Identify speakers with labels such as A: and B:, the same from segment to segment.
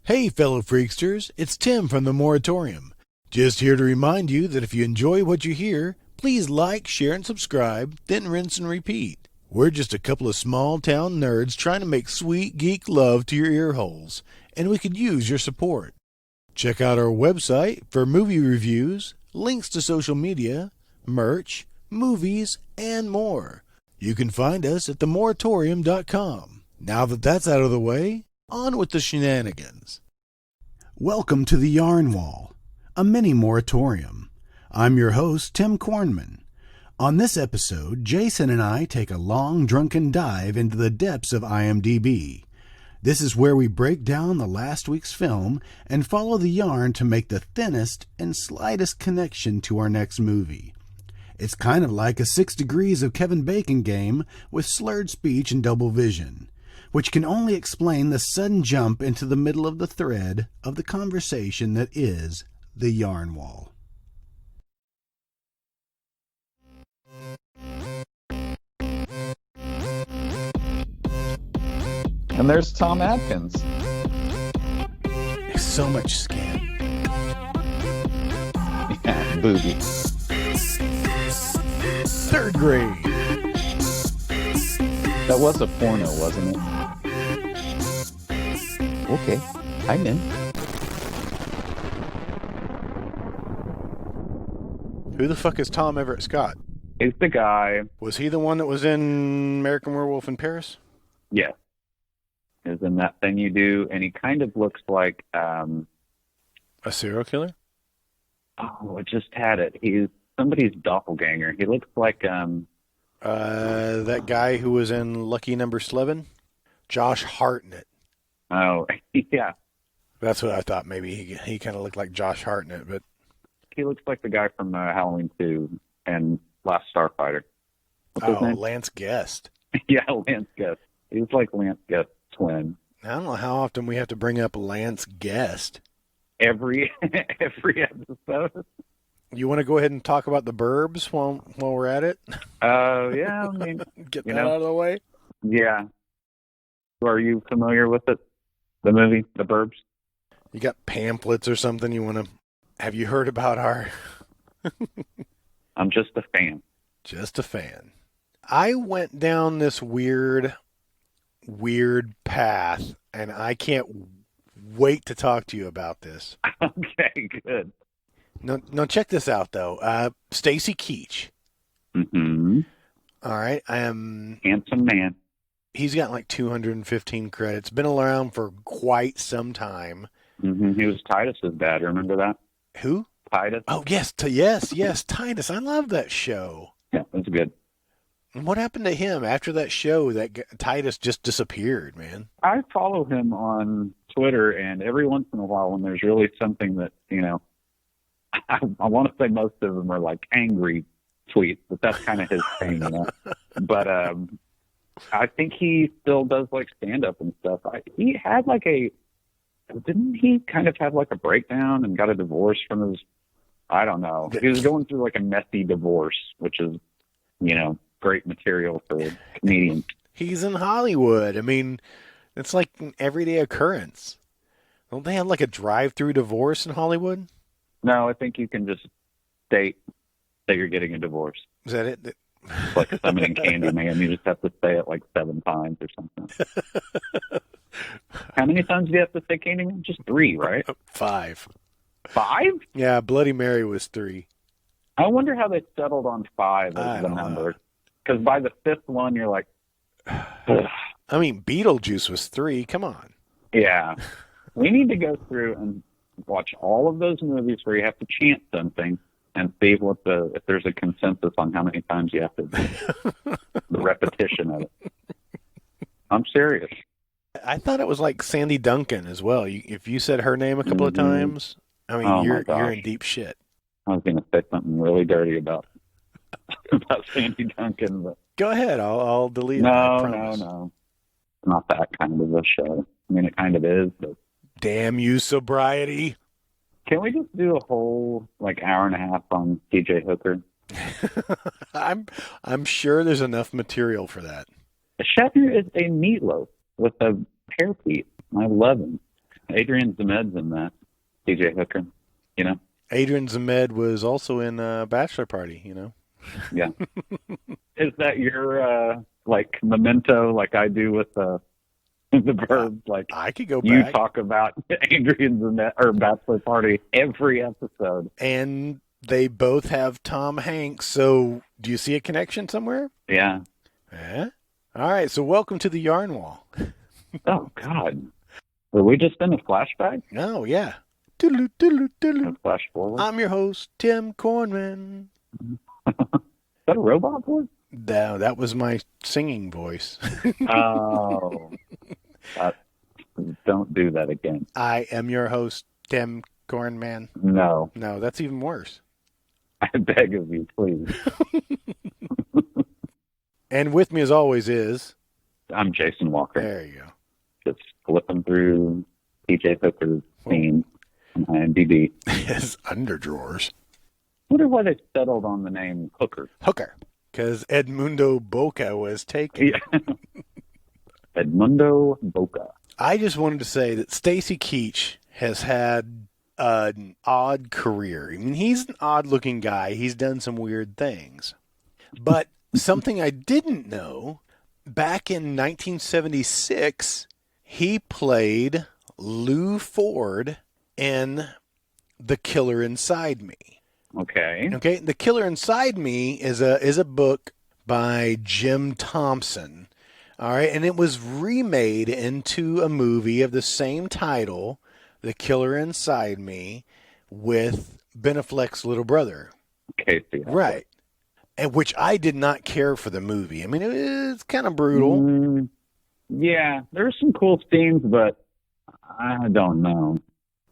A: Hey, fellow freaksters, it's Tim from the Moratorium. Just here to remind you that if you enjoy what you hear, please like, share, and subscribe, then rinse and repeat. We're just a couple of small-town nerds trying to make sweet geek love to your ear holes, and we could use your support. Check out our website for movie reviews, links to social media, merch, movies, and more. You can find us at themoratorium.com. Now that that's out of the way, on with the shenanigans. Welcome to the Yarn Wall, a mini moratorium. I'm your host, Tim Kornman. On this episode, Jason and I take a long, drunken dive into the depths of IMDb. This is where we break down the last week's film and follow the yarn to make the thinnest and slightest connection to our next movie. It's kind of like a 6 Degrees of Kevin Bacon game with slurred speech and double vision, which can only explain the sudden jump into the middle of the thread of the conversation that is the Yarn Wall.
B: And there's Tom Atkins.
A: There's so much skin.
B: Yeah, booby.
A: Third grade.
B: That was a porno, wasn't it? Okay, I'm in.
A: Who the fuck is Tom Everett Scott?
B: He's the guy.
A: Was he the one that was in American Werewolf in Paris?
B: Yes. Is in That Thing You Do, and he kind of looks like,
A: A serial killer?
B: I just had it. He's somebody's doppelganger. He looks like,
A: that guy who was in Lucky Number 11? Josh Hartnett.
B: oh, yeah.
A: That's what I thought. Maybe he kind of looked like Josh Hartnett, but
B: He looks like the guy from Halloween 2 and Last Starfighter. What's his name?
A: Lance Guest.
B: Yeah, Lance Guest. He's like Lance Guest's twin.
A: I don't know how often we have to bring up Lance Guest.
B: Every episode.
A: You want to go ahead and talk about The Burbs while we're at it?
B: Yeah, I mean,
A: Get that out of the way?
B: yeah. Are you familiar with it? The movie, The Burbs?
A: You got pamphlets or something you want to... Have you heard about our...
B: I'm just a fan.
A: Just a fan. I went down this weird path, and I can't wait to talk to you about this.
B: Okay, good.
A: No, check this out, though. Stacy Keach.
B: Mm-hmm.
A: All right.
B: Handsome man.
A: He's got like 215 credits. Been around for quite some time.
B: Mm-hmm. He was Titus's dad. Remember that?
A: Who?
B: Titus.
A: Oh, yes. Yes. Titus. I love that show.
B: Yeah, that's good.
A: And what happened to him after that show? Titus just disappeared, man.
B: I follow him on Twitter, and every once in a while when there's really something that, I want to say most of them are like angry tweets, but that's kind of his thing, But I think he still does like stand-up and stuff. He had didn't he kind of have like a breakdown and got a divorce from his, I don't know. He was going through like a messy divorce, which is, great material for comedians.
A: He's in Hollywood. I mean, it's like an everyday occurrence. Don't they have like a drive-through divorce in Hollywood?
B: No, I think you can just state that you're getting a divorce.
A: Is that it?
B: It's like summoning Candyman. You just have to say it like 7 times or something. How many times do you have to say Candyman? Just 3, right?
A: 5.
B: 5?
A: Yeah, Bloody Mary was 3.
B: I wonder how they settled on 5 as the number. Because by the 5th one, you're like, ugh.
A: I mean, Beetlejuice was 3. Come on.
B: Yeah. We need to go through and watch all of those movies where you have to chant something and see if there's a consensus on how many times you have to do the repetition of it. I'm serious.
A: I thought it was like Sandy Duncan as well. If you said her name a couple of times, I mean, you're in deep shit.
B: I was going to say something really dirty about Sandy Duncan, but
A: go ahead. I'll delete it.
B: No. Not that kind of a show. I mean, it kind of is, but
A: damn you, sobriety.
B: Can we just do a whole hour and a half on TJ Hooker?
A: I'm sure there's enough material for that.
B: Shatner is a meatloaf with a hairpiece. I love him. Adrian Zemed's in that. DJ Hooker, you know?
A: Adrian Zemed was also in Bachelor Party, you know?
B: Yeah. Is that your, like, memento, like I do with the verbs? Like,
A: I could go
B: you
A: back.
B: talk about Adrian Zemed, or Bachelor Party, every episode.
A: And they both have Tom Hanks, so do you see a connection somewhere?
B: Yeah.
A: Yeah. All right, so welcome to the Yarn Wall.
B: Oh, God. Were we just in a flashback?
A: Oh, yeah. Doodaloo, doodaloo,
B: A
A: doodaloo.
B: flash forward?
A: I'm your host, Tim Cornman.
B: Is that a robot voice?
A: No, that was my singing voice.
B: Oh. Don't do that again.
A: I am your host, Tim Cornman.
B: No.
A: No, that's even worse.
B: I beg of you, please.
A: And with me, as always, is...
B: I'm Jason Walker.
A: There you go.
B: Just flipping through PJ Hooker's scene on IMDb.
A: His underdrawers.
B: Wonder why they settled on the name Hooker.
A: Hooker. Because Edmundo Boca was taken.
B: Yeah. Edmundo Boca.
A: I just wanted to say that Stacy Keach has had an odd career. I mean, he's an odd-looking guy. He's done some weird things. But something I didn't know, back in 1976, he played Lou Ford in The Killer Inside Me.
B: Okay.
A: Okay, The Killer Inside Me is a book by Jim Thompson. All right, and it was remade into a movie of the same title, The Killer Inside Me, with Ben Affleck's little brother.
B: Casey.
A: Right. And which I did not care for the movie. I mean, it's kind of brutal.
B: Yeah, there's some cool scenes, but I don't know.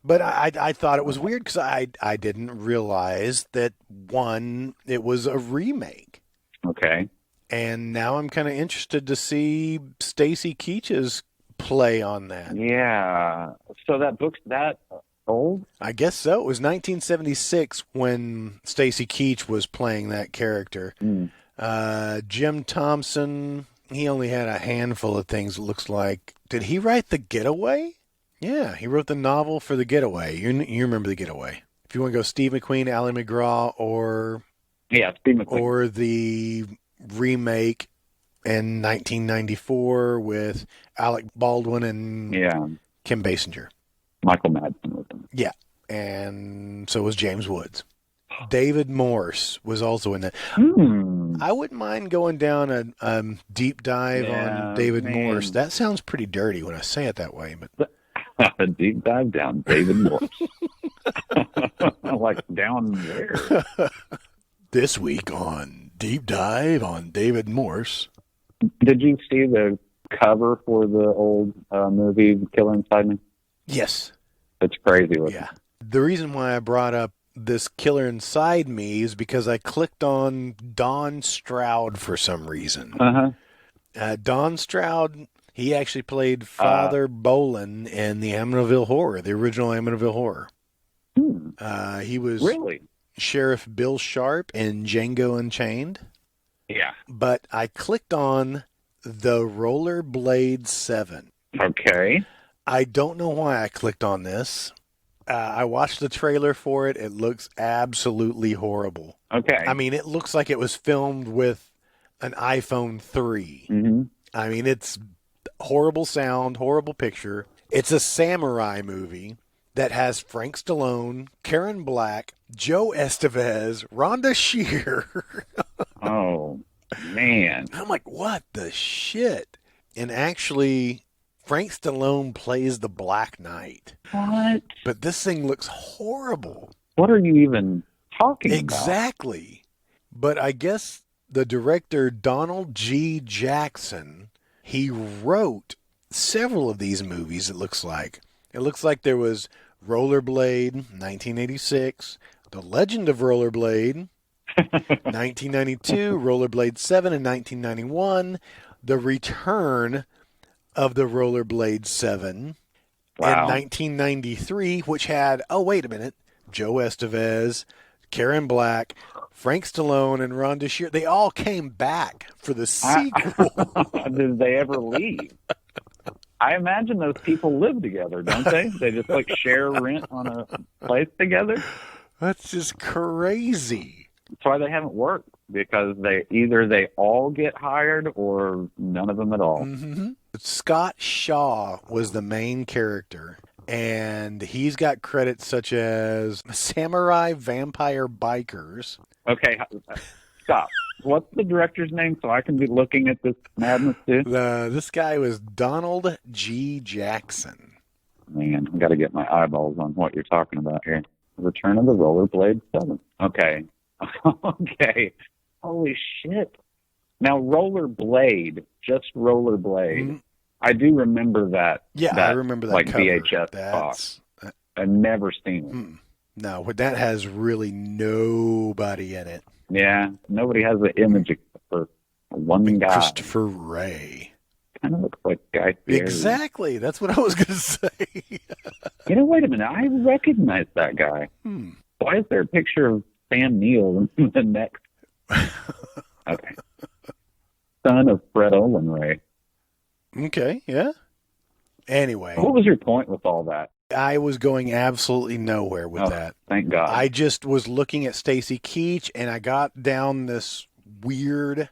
A: But I thought it was weird because I didn't realize that, one, it was a remake.
B: Okay.
A: And now I'm kind of interested to see Stacy Keach's play on that.
B: Yeah. So that book's that old?
A: I guess so. It was 1976 when Stacy Keach was playing that character. Jim Thompson, he only had a handful of things, it looks like. Did he write The Getaway? Yeah, he wrote the novel for The Getaway. You remember The Getaway. If you want to go Steve McQueen, Ally McGraw, or...
B: Yeah, Steve McQueen.
A: Or the remake in 1994 with Alec Baldwin and Kim Basinger.
B: Michael Madsen was in it.
A: Yeah, and so was James Woods. David Morse was also in that. I wouldn't mind going down a deep dive on David Morse. That sounds pretty dirty when I say it that way. But
B: a deep dive down David Morse. Like down there.
A: This week on Deep Dive on David Morse.
B: Did you see the cover for the old movie Killer Inside Me?
A: Yes.
B: It's crazy.
A: Yeah. The reason why I brought up this Killer Inside Me is because I clicked on Don Stroud for some reason. Don Stroud, he actually played Father Bolin in the Amityville Horror, the original Amityville Horror. He was
B: really
A: Sheriff Bill Sharp in Django Unchained.
B: Yeah.
A: But I clicked on the Rollerblade 7.
B: Okay.
A: I don't know why I clicked on this. I watched the trailer for it. It looks absolutely horrible.
B: Okay.
A: I mean, it looks like it was filmed with an iPhone 3. I mean, it's horrible sound, horrible picture. It's a samurai movie that has Frank Stallone, Karen Black, Joe Estevez, Rhonda Shear.
B: Oh, man.
A: I'm like, what the shit? And actually, Frank Stallone plays the Black Knight.
B: What?
A: But this thing looks horrible.
B: What are you even talking about?
A: Exactly. But I guess the director, Donald G. Jackson, he wrote several of these movies, it looks like. It looks like there was Rollerblade, 1986, The Legend of Rollerblade, 1992, Rollerblade 7 in 1991, The Return of the Rollerblade 7 in 1993, which had, Joe Estevez, Karen Black, Frank Stallone, and Rhonda Shear. They all came back for the sequel.
B: Did they ever leave? I imagine those people live together, don't they? They just like share rent on a place together.
A: That's just crazy.
B: That's why they haven't worked, because they all get hired or none of them at all.
A: Mm-hmm. Scott Shaw was the main character, and he's got credits such as Samurai Vampire Bikers.
B: Okay, stop. What's the director's name so I can be looking at this madness too?
A: This guy was Donald G. Jackson.
B: Man, I got to get my eyeballs on what you're talking about here. Return of the Rollerblade 7. Okay. Okay. Holy shit. Now, Rollerblade, just Rollerblade.
A: Mm-hmm.
B: I do remember that.
A: Yeah, I remember that
B: like
A: cover.
B: VHS box. I've never seen it.
A: No, but that has really nobody in it.
B: Yeah, nobody has the image except for one guy.
A: Christopher Ray.
B: Kind of looks like Guy Fieri.
A: Exactly. That's what I was going to say.
B: Wait a minute. I recognize that guy. Why is there a picture of Sam Neill in the next? Okay. Son of Fred Olen.
A: Okay, yeah. Anyway.
B: What was your point with all that?
A: I was going absolutely nowhere with that.
B: Thank God.
A: I just was looking at Stacy Keach, and I got down this weird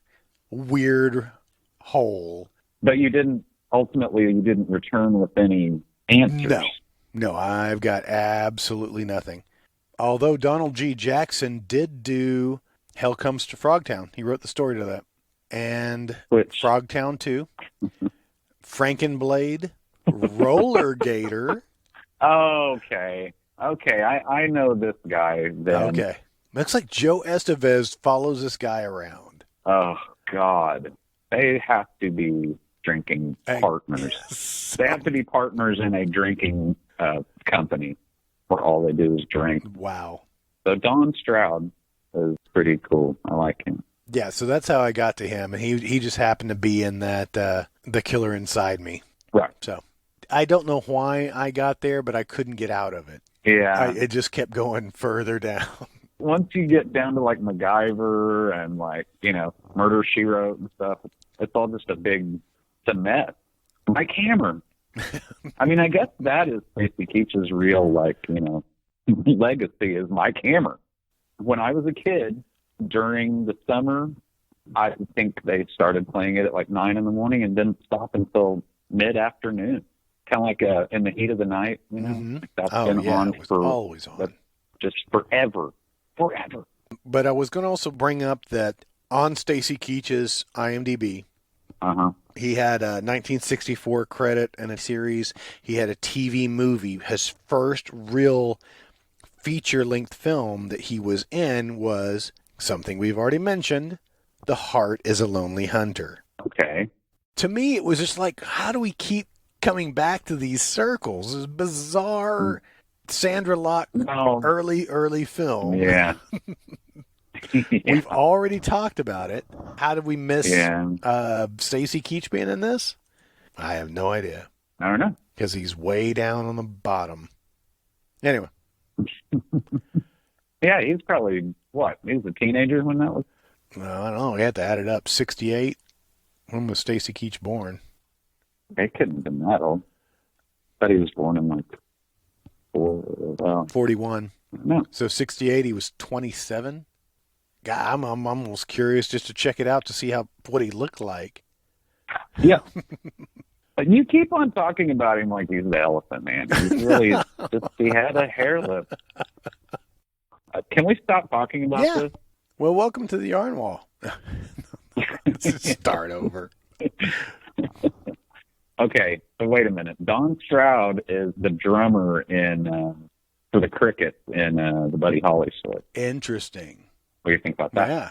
A: hole.
B: But you didn't return with any answers.
A: No, I've got absolutely nothing. Although Donald G. Jackson did do Hell Comes to Frogtown. He wrote the story to that. And Frogtown 2, Frankenblade, Roller Gator.
B: Okay. I know this guy then.
A: Okay. Looks like Joe Estevez follows this guy around.
B: Oh, God. They have to be drinking partners. They have to be partners in a drinking company where all they do is drink.
A: Wow.
B: So Don Stroud is pretty cool. I like him.
A: Yeah, so that's how I got to him, and he just happened to be in that The Killer Inside Me.
B: Right.
A: So I don't know why I got there, but I couldn't get out of it.
B: Yeah.
A: It just kept going further down.
B: Once you get down to like MacGyver and like, Murder, She Wrote and stuff, it's all just it's a mess. Mike Hammer. I mean, I guess that is Stacy Keach's real, legacy is Mike Hammer. When I was a kid, during the summer, I think they started playing it at like 9 in the morning and didn't stop until mid-afternoon. Kind of like in the heat of the night,
A: Mm-hmm.
B: Like that's been on
A: it was
B: for
A: always on.
B: Just forever.
A: But I was going to also bring up that on Stacy Keach's IMDb, he had a 1964 credit and a series. He had a TV movie. His first real feature-length film that he was in was something we've already mentioned, The Heart is a Lonely Hunter.
B: Okay.
A: To me, it was just like, how do we keep coming back to these circles? This bizarre Sandra Locke early film.
B: Yeah.
A: We've already talked about it. How did we miss Stacy Keach being in this? I have no idea.
B: I don't know.
A: Because he's way down on the bottom. Anyway.
B: Yeah, he's probably, he was a teenager when that was?
A: No, I don't know. We had to add it up. 68. When was Stacy Keach born?
B: It couldn't have been that old. I thought he was born in
A: 41.
B: No.
A: So 68, he was 27. God, I'm almost curious just to check it out to see what he looked like.
B: Yeah. But you keep on talking about him like he's the Elephant Man. He's really he had a hair lip. Can we stop talking about this?
A: Well, welcome to the Yarn Wall. Let's start over.
B: Okay, so wait a minute. Don Stroud is the drummer for the Crickets in the Buddy Holly story.
A: Interesting.
B: What do you think about that?
A: Yeah.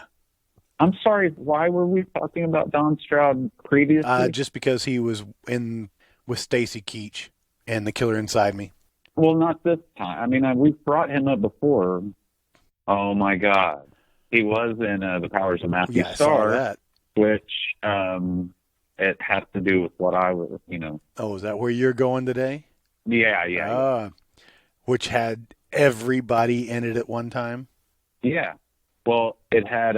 B: I'm sorry, why were we talking about Don Stroud previously?
A: Just because he was in with Stacy Keach and The Killer Inside Me.
B: Well, not this time. I mean, we've brought him up before. Oh, my God. He was in The Powers of Matthew Starr,
A: saw that.
B: Which it has to do with what I was,
A: Oh, is that where you're going today?
B: Yeah.
A: Which had everybody in it at one time?
B: Yeah. Well, it had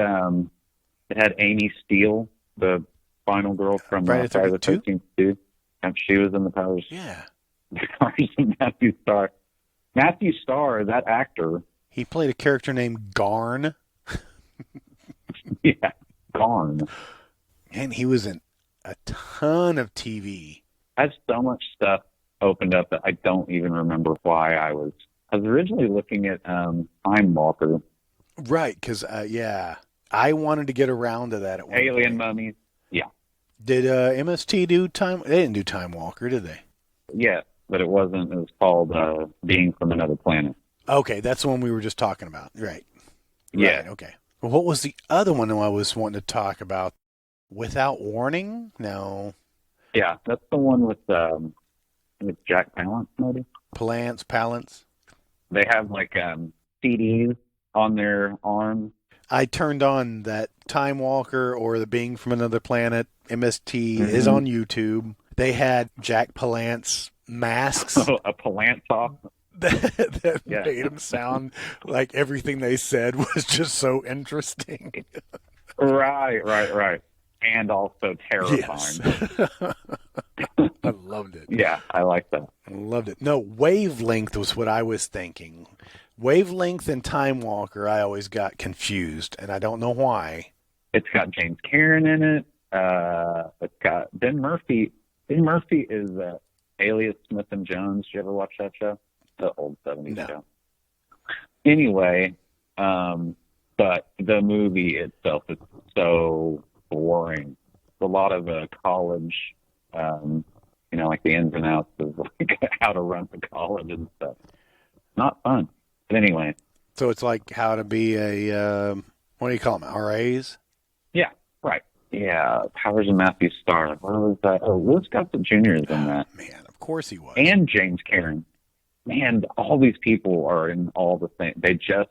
B: Amy Steele, the final girl from Friday the 13th 2. She was in the Powers.
A: Yeah.
B: Powers of Matthew Starr. Matthew Starr, that actor.
A: He played a character named Garn.
B: Yeah, Garn.
A: And he was in a ton of TV.
B: I have so much stuff opened up that I don't even remember why I was originally looking at Time Walker.
A: Right, because, I wanted to get around to that at one
B: Alien
A: point.
B: Mummies. Yeah.
A: Did MST do Time? They didn't do Time Walker, did they?
B: Yeah, but it wasn't. It was called Being from Another Planet.
A: Okay, that's the one we were just talking about. Right.
B: Yeah.
A: Right, okay. Well, what was the other one I was wanting to talk about? Without Warning? No.
B: Yeah, that's the one with Jack Palance, maybe.
A: Palance.
B: They have like CDs on their arms.
A: I turned on that Time Walker or the Being from Another Planet. MST is on YouTube. They had Jack Palance masks.
B: A Palance off.
A: that made them sound like everything they said was just so interesting.
B: Right. And also terrifying.
A: Yes. I loved it.
B: Yeah, I like that.
A: I loved it. No, Wavelength was what I was thinking. Wavelength and Time Walker, I always got confused, and I don't know why.
B: It's got James Cameron in it. It's got Ben Murphy. Ben Murphy is Alias Smith and Jones. Did you ever watch that show? The old 70s show. Anyway, but the movie itself is so boring. It's a lot of college, like the ins and outs of like how to run the college and stuff. Not fun. But anyway.
A: So it's like how to be a, what do you call them, RAs?
B: Yeah, right. Yeah, Powers of Matthew Starr. What was that? Oh, Louis Gossett Jr. is in that.
A: Man, of course he was.
B: And James Cameron. Man, all these people are in all the things. They just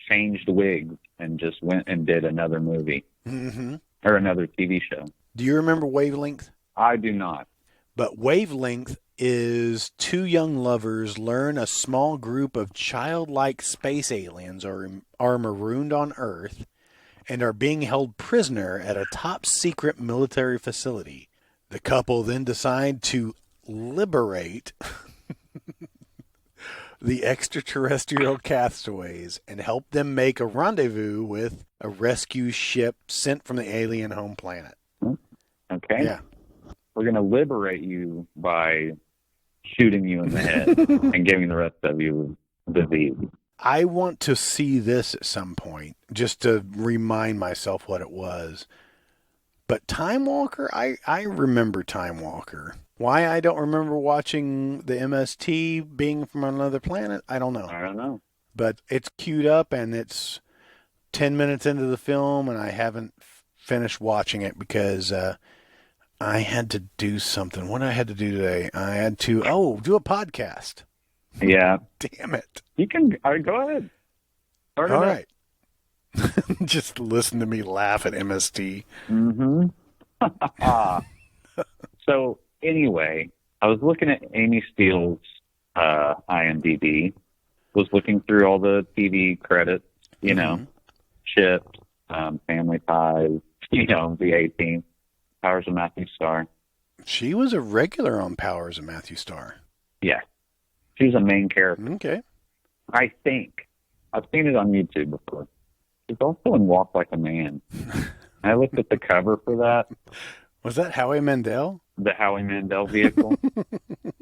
B: changed wigs and just went and did another movie.
A: Mm-hmm.
B: Or another TV show.
A: Do you remember Wavelength?
B: I do not.
A: But Wavelength is two young lovers learn a small group of childlike space aliens are marooned on Earth and are being held prisoner at a top-secret military facility. The couple then decide to liberate the extraterrestrial castaways and help them make a rendezvous with a rescue ship sent from the alien home planet.
B: Okay.
A: Yeah.
B: We're going to liberate you by shooting you in the head and giving the rest of you disease.
A: I want to see this at some point just to remind myself what it was. But Time Walker, I remember Time Walker. Why I don't remember watching the MST Being from Another Planet, I don't know.
B: I don't know.
A: But it's queued up and it's 10 minutes into the film and I haven't finished watching it because I had to do something. What did I had to do today? I had to, do a podcast.
B: Yeah.
A: Damn it.
B: You can, go ahead.
A: All right. Just listen to me laugh at MST.
B: Mm-hmm. So, anyway, I was looking at Amy Steele's IMDb, was looking through all the TV credits, Chips, Family Ties, the 18, Powers of Matthew Starr.
A: She was a regular on Powers of Matthew Starr.
B: Yeah. She's a main character.
A: Okay.
B: I think. I've seen it on YouTube before. She's also in Walk Like a Man. I looked at the cover for that.
A: Was that Howie Mandel?
B: The Howie Mandel vehicle.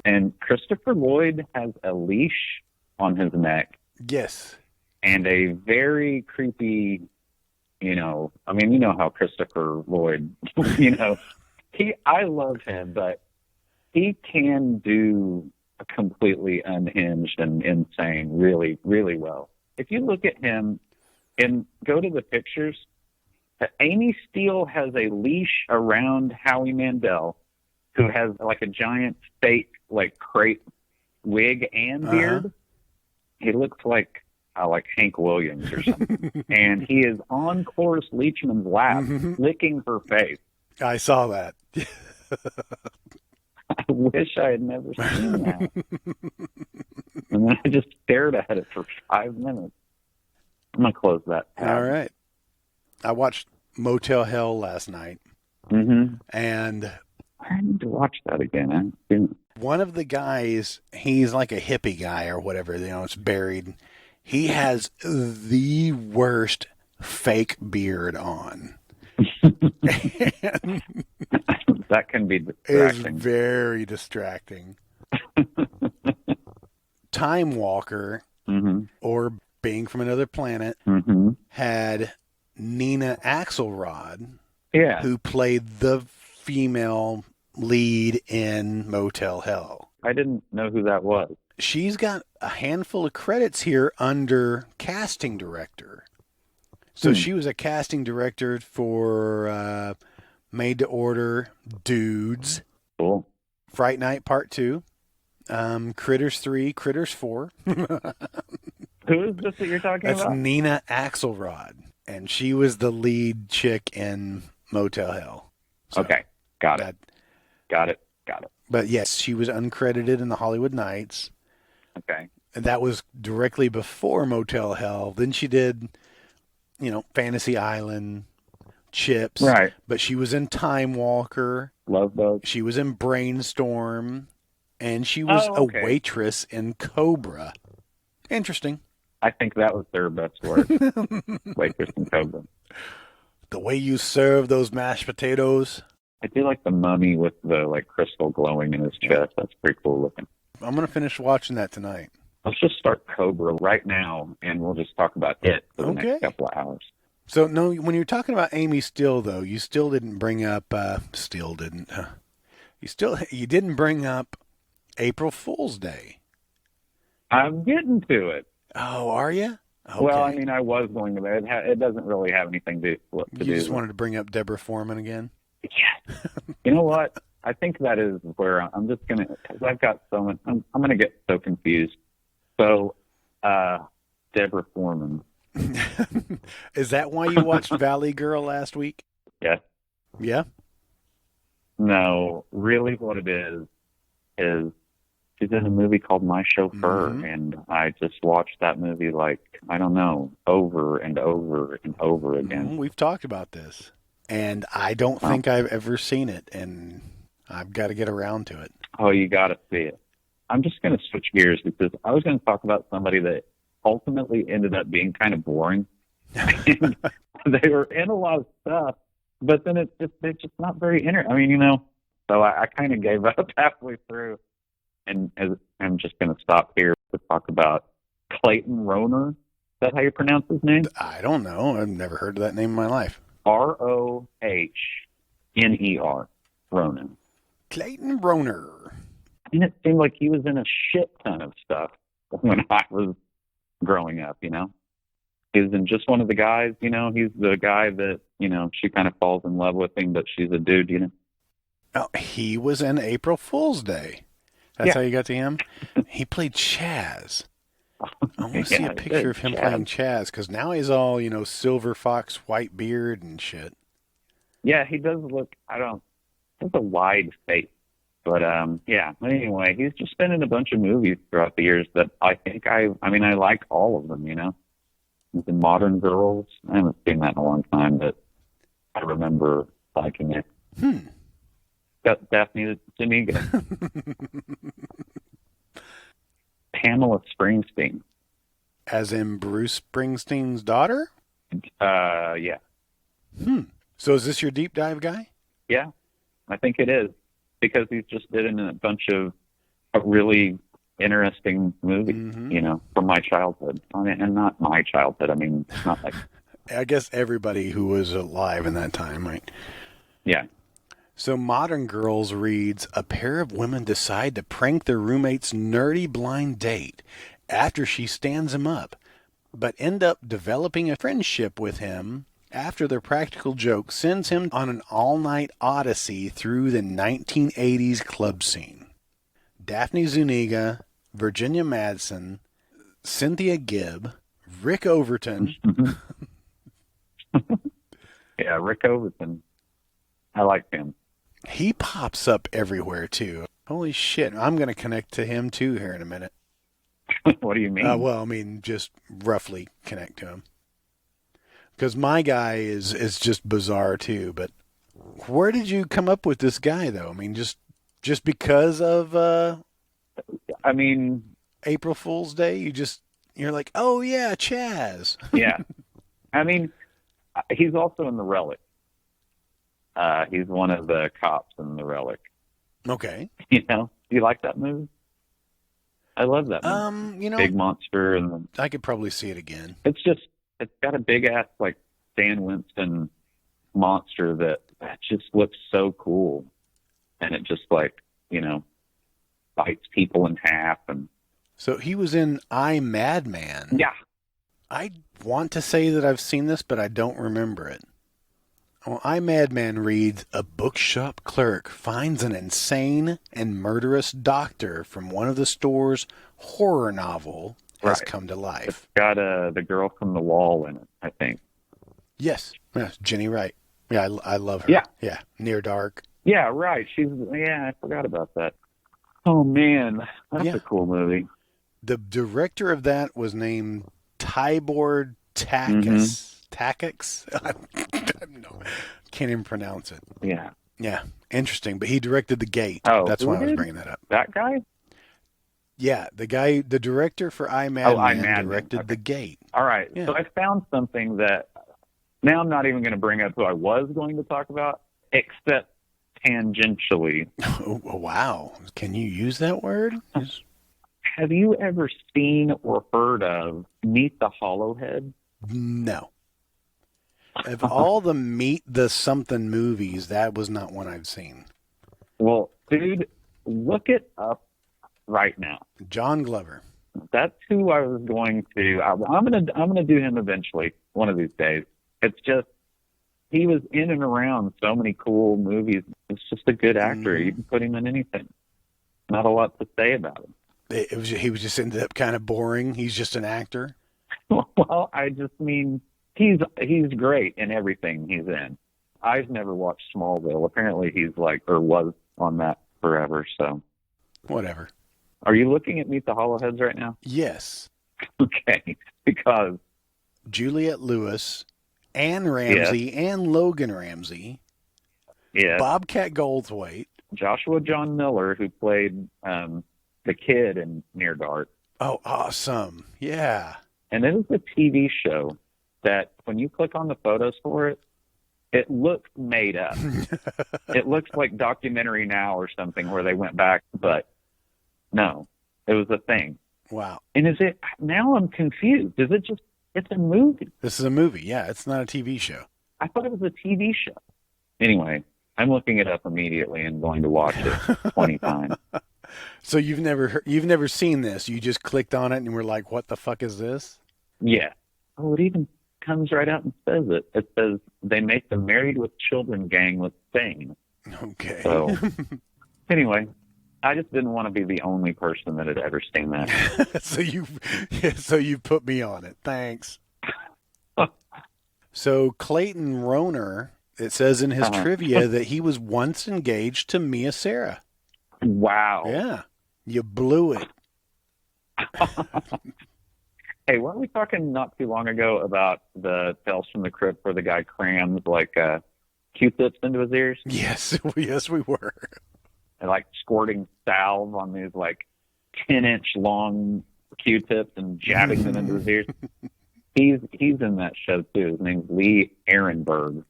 B: And Christopher Lloyd has a leash on his neck.
A: Yes.
B: And a very creepy, how Christopher Lloyd, I love him, but he can do a completely unhinged and insane really, really well. If you look at him and go to the pictures, Amy Steele has a leash around Howie Mandel, who has like a giant fake crepe wig and beard. He looks like Hank Williams or something. And he is on Cloris Leachman's lap, licking her face.
A: I saw that.
B: I wish I had never seen that. And then I just stared at it for 5 minutes. I'm going to close that tab.
A: All right. I watched Motel Hell last night.
B: Mm-hmm.
A: And
B: I need to watch that again. I didn't.
A: One of the guys, he's like a hippie guy or whatever, it's buried. He has the worst fake beard on.
B: That can be distracting.
A: It's very distracting. Time Walker, or Being from Another Planet, had Nina Axelrod, who played the female lead in Motel Hell.
B: I didn't know who that was.
A: She's got a handful of credits here under casting director. So she was a casting director for Made to Order, Dudes,
B: cool.
A: Fright Night Part 2, Critters 3, Critters 4.
B: Who is this that you're talking about?
A: That's Nina Axelrod, and she was the lead chick in Motel Hell. So
B: okay, got it.
A: But yes, she was uncredited in the Hollywood Nights.
B: Okay.
A: And that was directly before Motel Hell. Then she did, Fantasy Island, Chips.
B: Right.
A: But she was in Time Walker.
B: Love Boat.
A: She was in Brainstorm. And she was a waitress in Cobra. Interesting.
B: I think that was their best work. Waitress in Cobra.
A: The way you serve those mashed potatoes.
B: I do like the mummy with the crystal glowing in his chest. That's pretty cool looking.
A: I'm going to finish watching that tonight.
B: Let's just start Cobra right now, and we'll just talk about it for the next couple of hours.
A: So, no, when you're talking about Amy Still, though, you still didn't bring up, you didn't bring up April Fool's Day.
B: I'm getting to it.
A: Oh, are you? Okay.
B: Well, I mean, I was going to. It doesn't really have anything to do.
A: You just wanted to bring up Deborah Foreman again?
B: Yeah. You know what? I think that is where I'm just going to, because I've got so much, I'm going to get so confused. So, Deborah Foreman.
A: Is that why you watched Valley Girl last week?
B: Yes.
A: Yeah?
B: No, really what it is she's in a movie called My Chauffeur, and I just watched that movie over and over and over again.
A: We've talked about this, and I don't think I've ever seen it, and I've got to get around to it.
B: Oh, you got to see it. I'm just going to switch gears because I was going to talk about somebody that ultimately ended up being kind of boring. And they were in a lot of stuff, but then they're just not very so I kind of gave up halfway through. And I'm just going to stop here to talk about Clayton Rohner. Is that how you pronounce his name?
A: I don't know. I've never heard of that name in my life.
B: Rohner. Rohner.
A: Clayton Rohner.
B: And it seemed like he was in a shit ton of stuff when I was growing up, He was in just one of the guys, he's the guy that, she kind of falls in love with him, but she's a dude,
A: Oh, he was in April Fool's Day. That's how you got to him? He played Chaz. I want to see a picture of him playing Chaz, because now he's all, silver fox, white beard and shit.
B: Yeah, he does look, he has a wide face. But, anyway, he's just been in a bunch of movies throughout the years that I think I like all of them, He's in Modern Girls. I haven't seen that in a long time, but I remember liking it. Got Daphne Zuniga. Pamela Springsteen.
A: As in Bruce Springsteen's daughter?
B: Yeah.
A: So is this your deep dive guy?
B: Yeah, I think it is. Because he's just been in a bunch of really interesting movies, from my childhood. And not my childhood. Not like...
A: I guess everybody who was alive in that time, right?
B: Yeah.
A: So Modern Girls reads, a pair of women decide to prank their roommate's nerdy blind date after she stands him up, but end up developing a friendship with him after their practical joke sends him on an all-night odyssey through the 1980s club scene. Daphne Zuniga, Virginia Madsen, Cynthia Gibb, Rick Overton.
B: Yeah, Rick Overton. I like him.
A: He pops up everywhere, too. Holy shit. I'm going to connect to him, too, here in a minute.
B: What do you mean?
A: Just roughly connect to him. Because my guy is just bizarre, too, but Where did you come up with this guy, though? I mean, just because of
B: I mean,
A: April Fool's Day, you're like, oh yeah, Chaz.
B: yeah. I mean, he's also in The Relic. He's one of the cops in The Relic.
A: Okay.
B: You know, do you like that movie? I love that movie. Big monster, and
A: I could probably see it again.
B: it's got a big ass like Stan Winston monster that just looks so cool, and it just like bites people in half. And
A: So he was in I, Madman.
B: yeah,
A: I want to say that I've seen this, but I don't remember it. Well, I, Madman reads, a bookshop clerk finds an insane and murderous doctor from one of the store's horror novel has come to life.
B: It's got the girl from The Wall in it, I think.
A: Yes, Jenny Wright. Yeah, I love her. Yeah, Near Dark.
B: Yeah, right. I forgot about that. Oh man, that's a cool movie.
A: The director of that was named Tibor Takis. Takix? No, can't even pronounce it. Yeah, interesting. But he directed The Gate.
B: Oh,
A: that's why I was bringing that up.
B: That guy?
A: Yeah, the director for I, Madman directed The Gate.
B: All right. Yeah. So I found something that now I'm not even going to bring up who I was going to talk about, except tangentially.
A: Oh, wow. Can you use that word?
B: Have you ever seen or heard of Meet the Hollowhead?
A: No. Of all the Meet the Something movies, that was not one I've seen.
B: Well, dude, look it up right now.
A: John Glover.
B: That's who I was going to. I'm gonna do him eventually, one of these days. It's just he was in and around so many cool movies. It's just a good actor. You can put him in anything. Not a lot to say about him.
A: He was just ended up kind of boring. He's just an actor.
B: Well, I just mean he's great in everything he's in. I've never watched Smallville. Apparently, he's was on that forever. So,
A: whatever.
B: Are you looking at Meet the Hollowheads right now?
A: Yes.
B: Okay, because
A: Juliette Lewis, Anne Ramsey, and Logan Ramsey.
B: Yeah.
A: Bobcat Goldthwait.
B: Joshua John Miller, who played the kid in Near Dark.
A: Oh, awesome. Yeah.
B: And it is a TV show that when you click on the photos for it, it looks made up. It looks like Documentary Now or something where they went back, but no, it was a thing.
A: Wow.
B: And now I'm confused. It's a movie.
A: This is a movie. Yeah, it's not a TV show.
B: I thought it was a TV show. Anyway, I'm looking it up immediately and going to watch it 20 times.
A: So you've never seen this. You just clicked on it and were like, what the fuck is this?
B: Yeah. Oh, it even comes right out and says it. It says they make the Married with Children gang with fame.
A: Okay.
B: So anyway, I just didn't want to be the only person that had ever seen that.
A: So you put me on it. Thanks. So Clayton Rohner, it says in his trivia that he was once engaged to Mia Sara.
B: Wow.
A: Yeah. You blew it.
B: Hey, weren't we talking not too long ago about the Tales from the Crypt where the guy crams Q-tips into his ears?
A: Yes, yes, we were.
B: And squirting salve on these 10-inch long Q-tips and jabbing them into his ears. He's in that show too. His name's Lee Ehrenberg.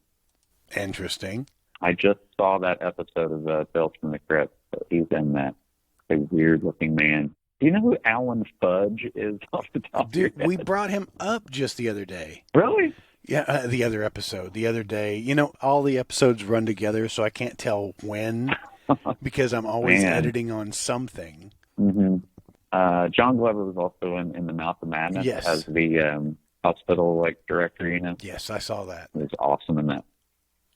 A: Interesting.
B: I just saw that episode of Tales from the Crypt. He's in that. A weird-looking man. Do you know who Alan Fudge is off the top of your head?
A: We brought him up just the other day.
B: Really?
A: Yeah, the other episode. The other day. All the episodes run together, so I can't tell when because I'm always editing on something.
B: Mm-hmm. John Glover was also in The Mouth of Madness as the hospital director,
A: Yes, I saw that.
B: He was awesome in that.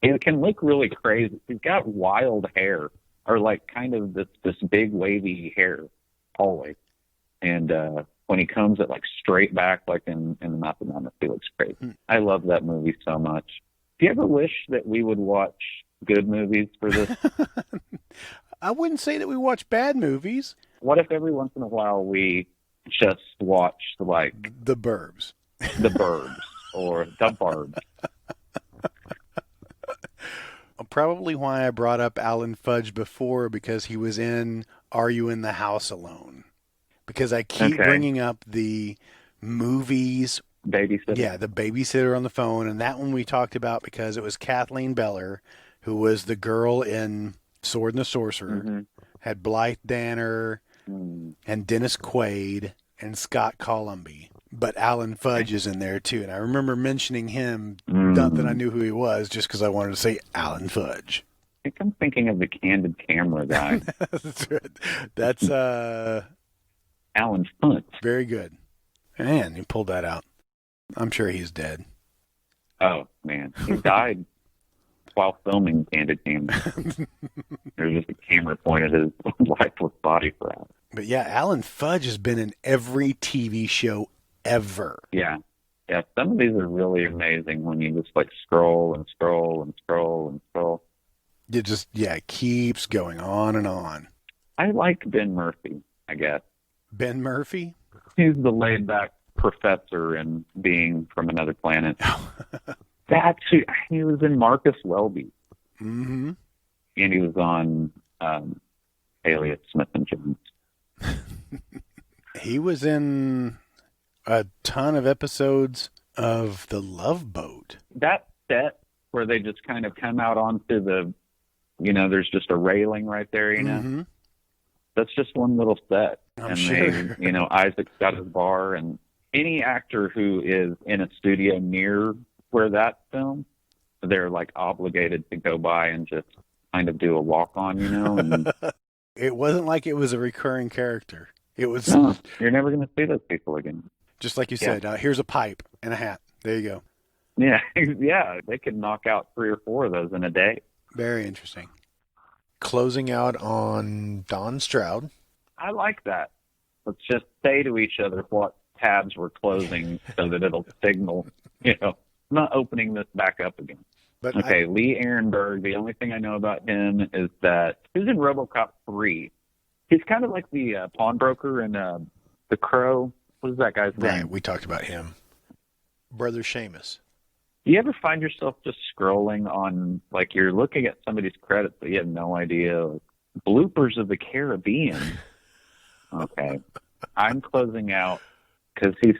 B: He can look really crazy. He's got wild hair, or kind of this big wavy hair. Always. And when he comes at straight back in The Mouth of Madness, he looks great. I love that movie so much. Do you ever wish that we would watch good movies for this?
A: I wouldn't say that we watch bad movies.
B: What if every once in a while we just watch
A: The Burbs?
B: The Burbs or The Burbs.
A: probably why I brought up Alan Fudge before, because he was in Are You in the House Alone? Because I keep bringing up the movies.
B: Babysitter.
A: Yeah, the babysitter on the phone. And that one we talked about because it was Kathleen Beller, who was the girl in Sword and the Sorcerer, had Blythe Danner and Dennis Quaid and Scott Columbine. But Alan Fudge is in there too. And I remember mentioning him, not that I knew who he was, just because I wanted to say Alan Fudge.
B: I think I'm thinking of the Candid Camera guy.
A: That's
B: Alan Funtz.
A: Very good. Man, you pulled that out. I'm sure he's dead.
B: Oh, man. He died while filming Candid Camera. There was just a camera pointed at his lifeless body for hours.
A: But yeah, Alan Fudge has been in every TV show ever.
B: Yeah. Yeah, some of these are really amazing when you just like scroll and scroll and scroll and scroll.
A: It just, it keeps going on and on.
B: I like Ben Murphy, I guess.
A: Ben Murphy?
B: He's the laid-back professor in Being from Another Planet. That's who, he was in Marcus Welby.
A: Mm-hmm.
B: And he was on Alias Smith and Jones.
A: He was in a ton of episodes of The Love Boat.
B: That set where they just kind of come out onto the, there's just a railing right there,
A: Mm-hmm.
B: That's just one little set.
A: I'm sure.
B: They, Isaac's got his bar, and any actor who is in a studio near where that filmed, they're like obligated to go by and just kind of do a walk on, and
A: it wasn't like it was a recurring character. It was.
B: No, you're never going to see those people again.
A: Just like you said, here's a pipe and a hat. There you go.
B: Yeah, yeah. They could knock out 3 or 4 of those in a day.
A: Very interesting. Closing out on Don Stroud.
B: I like that. Let's just say to each other what tabs we're closing so that it'll signal, I'm not opening this back up again.
A: But
B: Lee Ehrenberg, the only thing I know about him is that he was in RoboCop 3. He's kind of like the pawnbroker in The Crow. What is that guy's name?
A: Right, we talked about him. Brother Seamus.
B: Do you ever find yourself just scrolling on, like, you're looking at somebody's credits, but you have no idea? Like, Bloopers of the Caribbean. Okay. I'm closing out because he's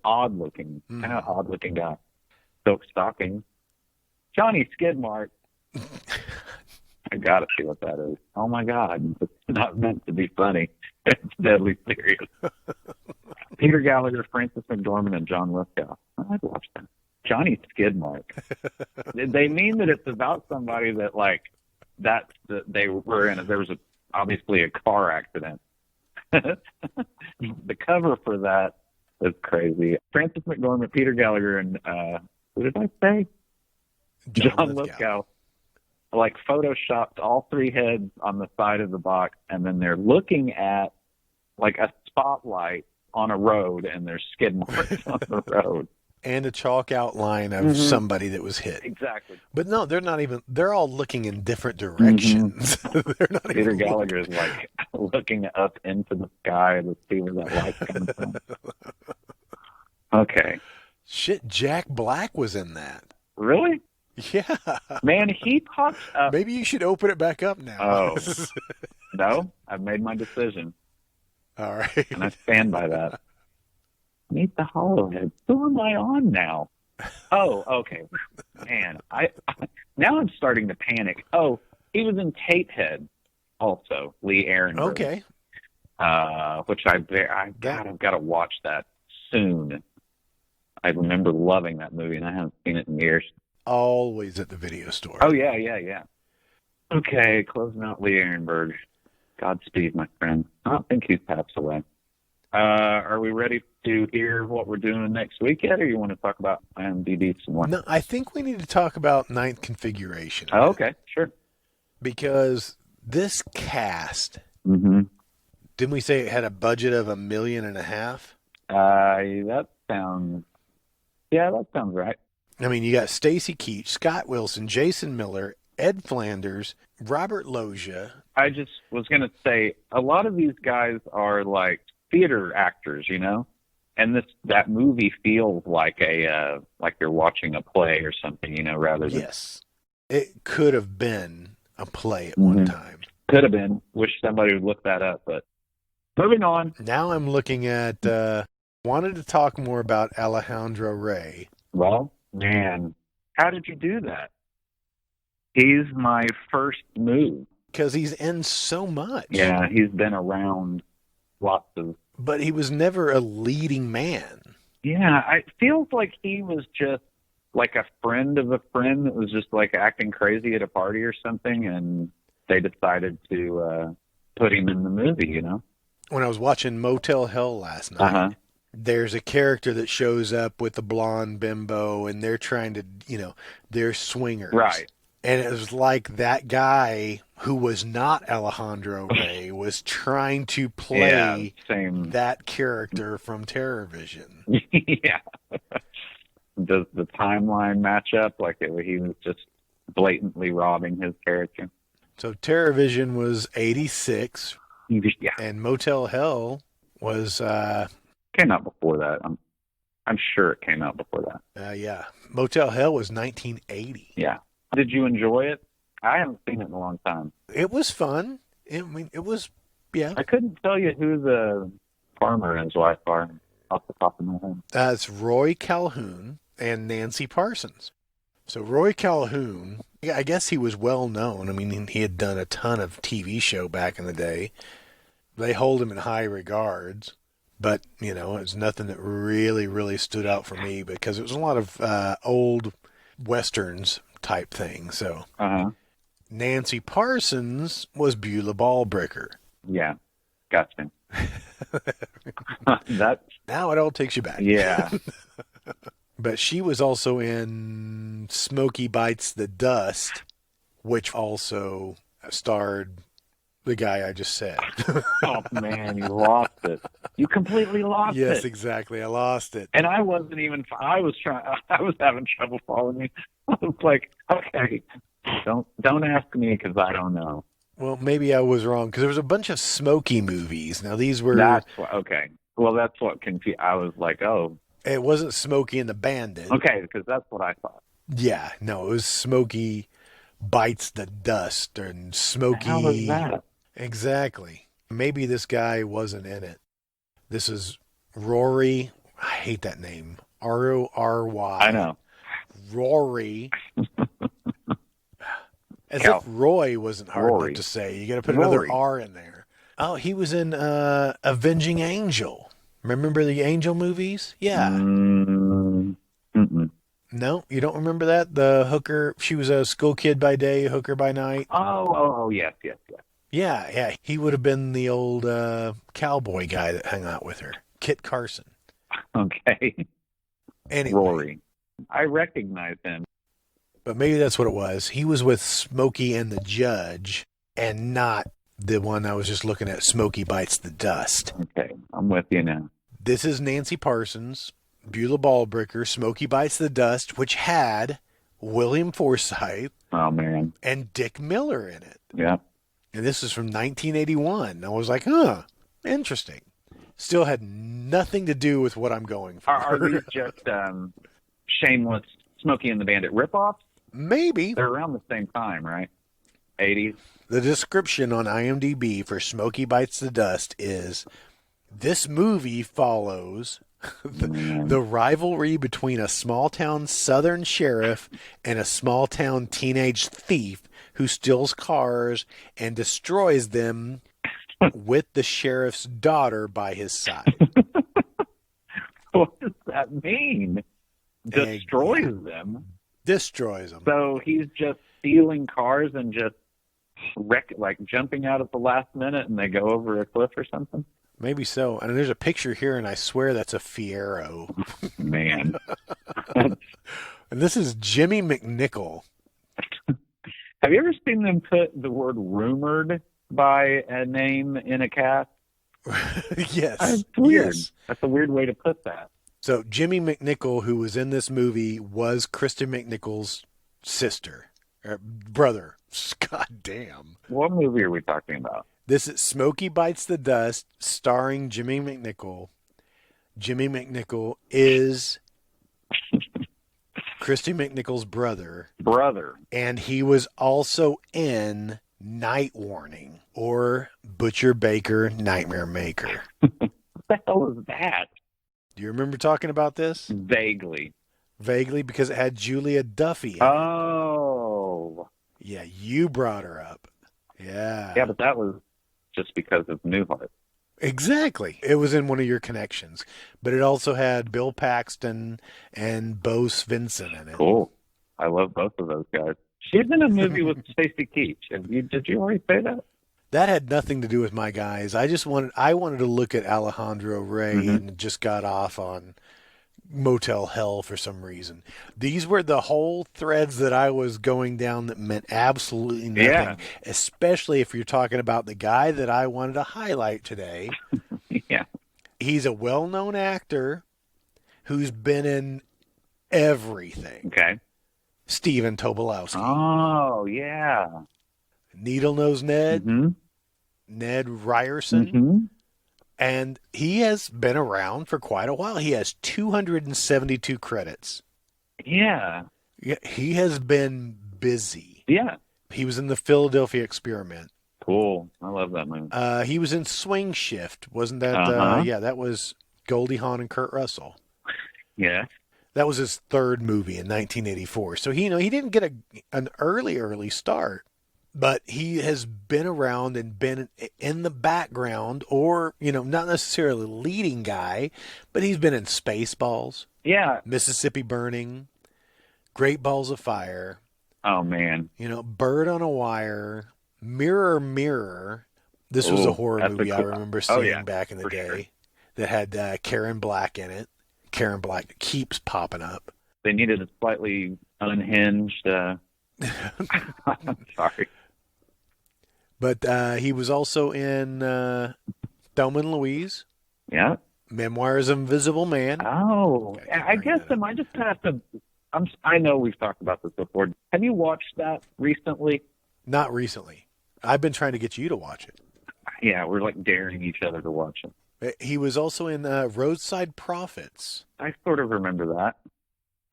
B: odd looking, kind of odd looking guy. Silk stockings. Johnny Skidmark. I gotta see what that is. Oh my God. It's not meant to be funny. It's deadly serious. Peter Gallagher, Francis McDormand, and John Lithgow. I'd watch that. Johnny Skidmark. They mean that it's about somebody that, like, they were in. There was obviously a car accident. The cover for that is crazy. Francis McDormand, Peter Gallagher, and who did I say? John Lithgow. Like, photoshopped all 3 heads on the side of the box, and then they're looking at like a spotlight on a road, and there's skid marks on the road.
A: And a chalk outline of somebody that was hit.
B: Exactly.
A: But no, they're all looking in different directions. They're not
B: Peter Gallagher is like looking up into the sky to see where that light comes from. Okay.
A: Shit, Jack Black was in that.
B: Really?
A: Yeah.
B: Man, he pops up.
A: Maybe you should open it back up now.
B: Oh. No, I've made my decision.
A: All right.
B: And I stand by that. Meet the Hollowhead. Who am I on now? Oh, okay. Man, now I'm starting to panic. Oh, he was in Tapehead also, Lee Ehrenberg.
A: Okay.
B: Which I've got to watch that soon. I remember loving that movie, and I haven't seen it in years.
A: Always at the video store.
B: Oh, yeah. Okay, closing out Lee Ehrenberg. Godspeed, my friend. I don't think he's passed away. Are we ready to hear what we're doing next week yet, or you want to talk about IMDb some more?
A: No, I think we need to talk about Ninth Configuration.
B: Oh, okay, sure.
A: Because this cast, didn't we say it had a budget of $1.5 million?
B: That sounds right.
A: I mean, you got Stacy Keach, Scott Wilson, Jason Miller, Ed Flanders, Robert Loggia.
B: I just was going to say, a lot of these guys are like theater actors, and that movie feels like like you're watching a play or something, rather than
A: yes. It could have been a play at one time.
B: Could have been. Wish somebody would look that up, but moving on.
A: Now I'm looking at, wanted to talk more about Alejandro Rey.
B: Well, man, how did you do that? He's my first move.
A: Because he's in so much.
B: Yeah, he's been around lots of...
A: But he was never a leading man.
B: Yeah, it feels like he was just like a friend of a friend that was just like acting crazy at a party or something, and they decided to put him in the movie, you know?
A: When I was watching Motel Hell last night, there's a character that shows up with the blonde bimbo, and they're trying to, they're swingers.
B: Right.
A: And it was like that guy who was not Alejandro Rey was trying to play that character from TerrorVision.
B: Yeah. Does the timeline match up? Like he was just blatantly robbing his character.
A: So TerrorVision was 86.
B: Yeah.
A: And Motel Hell was...
B: came out before that. I'm sure it came out before that.
A: Yeah. Motel Hell was 1980.
B: Yeah. Did you enjoy it? I haven't seen it in a long time.
A: It was fun. It was, yeah.
B: I couldn't tell you who the farmer and his wife are off the top of my head.
A: It's Roy Calhoun and Nancy Parsons. So Roy Calhoun, I guess he was well known. I mean, he had done a ton of TV show back in the day. They hold him in high regards. But, it was nothing that really, really stood out for me because it was a lot of old Westerns type thing. So Nancy Parsons was Beulah Ballbreaker.
B: Yeah, gotcha.
A: Now it all takes you back.
B: Yeah.
A: But she was also in Smokey Bites the Dust, which also starred the guy I just said.
B: Oh, man, you lost it. You completely lost it.
A: Yes, exactly. I lost it.
B: And I wasn't even, I was having trouble following you. I was like, okay, don't ask me because I don't know.
A: Well, maybe I was wrong because there was a bunch of Smokey movies. Now, these were...
B: Okay. Well, that's what confused. I was like, oh.
A: It wasn't Smokey and the Bandit.
B: Okay, because that's what I thought.
A: Yeah, no, it was Smokey Bites the Dust and Smokey...
B: How was that?
A: Exactly. Maybe this guy wasn't in it. This is Rory. I hate that name. R-O-R-Y.
B: I know.
A: Rory. As if Roy wasn't hard enough to say. You got to put another R in there. Oh, he was in Avenging Angel. Remember the Angel movies? Yeah. No, you don't remember that? The hooker, she was a school kid by day, hooker by night.
B: Oh, yes.
A: Yeah. He would have been the old cowboy guy that hung out with her. Kit Carson.
B: Okay.
A: Anyway.
B: Rory. I recognize him.
A: But maybe that's what it was. He was with Smokey and the Judge and not the one I was just looking at, Smokey Bites the Dust.
B: Okay, I'm with you now.
A: This is Nancy Parsons, Beulah Ballbreaker, Smokey Bites the Dust, which had William Forsythe
B: and
A: Dick Miller in it.
B: Yeah.
A: And this is from 1981. I was like, interesting. Still had nothing to do with what I'm going for.
B: Are these just shameless Smokey and the Bandit ripoffs?
A: Maybe.
B: They're around the same time, right? 80s?
A: The description on IMDb for Smokey Bites the Dust is, this movie follows the rivalry between a small-town southern sheriff and a small-town teenage thief who steals cars and destroys them with the sheriff's daughter by his side.
B: What does that mean? Destroys them?
A: Destroys them.
B: So he's just stealing cars and just jumping out at the last minute and they go over a cliff or something?
A: Maybe so. And there's a picture here, and I swear that's a Fiero.
B: Man.
A: And this is Jimmy McNichol.
B: Have you ever seen them put the word rumored by a name in a cast?
A: Yes.
B: That's weird.
A: Yes.
B: That's a weird way to put that.
A: So Jimmy McNichol, who was in this movie, was Kristen McNichol's sister. Or brother. God damn.
B: What movie are we talking about?
A: This is Smokey Bites the Dust, starring Jimmy McNichol. Jimmy McNichol is Christy McNichol's brother. And he was also in Night Warning or Butcher Baker Nightmare Maker.
B: What the hell is that?
A: Do you remember talking about this?
B: Vaguely,
A: because it had Julia Duffy in it.
B: Oh.
A: Yeah, you brought her up. Yeah.
B: Yeah, but that was just because of Newhart.
A: Exactly. It was in one of your connections. But it also had Bill Paxton and Bo Svensson in it.
B: Cool. I love both of those guys. She's in a movie with Stacey Keach. Did you already say that?
A: That had nothing to do with my guys. I wanted to look at Alejandro Rey and just got off on Motel Hell for some reason. These were the whole threads that I was going down that meant absolutely nothing, especially if you're talking about the guy that I wanted to highlight today.
B: Yeah.
A: He's a well-known actor who's been in everything.
B: Okay.
A: Stephen Tobolowsky.
B: Oh, yeah.
A: Needle-Nose Ned.
B: Mm-hmm.
A: Ned Ryerson.
B: Mm-hmm.
A: And he has been around for quite a while. He has 272 credits.
B: Yeah.
A: He has been busy.
B: Yeah.
A: He was in the Philadelphia Experiment.
B: Cool. I love that movie.
A: He was in Swing Shift. Wasn't that? Yeah, that was Goldie Hawn and Kurt Russell.
B: Yeah.
A: That was his third movie in 1984. So he didn't get an early start. But he has been around and been in the background or, not necessarily leading guy, but he's been in Spaceballs.
B: Yeah.
A: Mississippi Burning, Great Balls of Fire.
B: Oh, man.
A: Bird on a Wire, Mirror, Mirror. This was a horror movie I remember seeing back in the day that had Karen Black in it. Karen Black keeps popping up.
B: They needed a slightly unhinged... I'm sorry.
A: But he was also in Thelma and Louise.
B: Yeah.
A: Memoirs of Invisible Man.
B: Oh, I guess I might just have to... I know we've talked about this before. Have you watched that recently?
A: Not recently. I've been trying to get you to watch it.
B: Yeah, we're like daring each other to watch it.
A: He was also in Roadside Prophets.
B: I sort of remember that.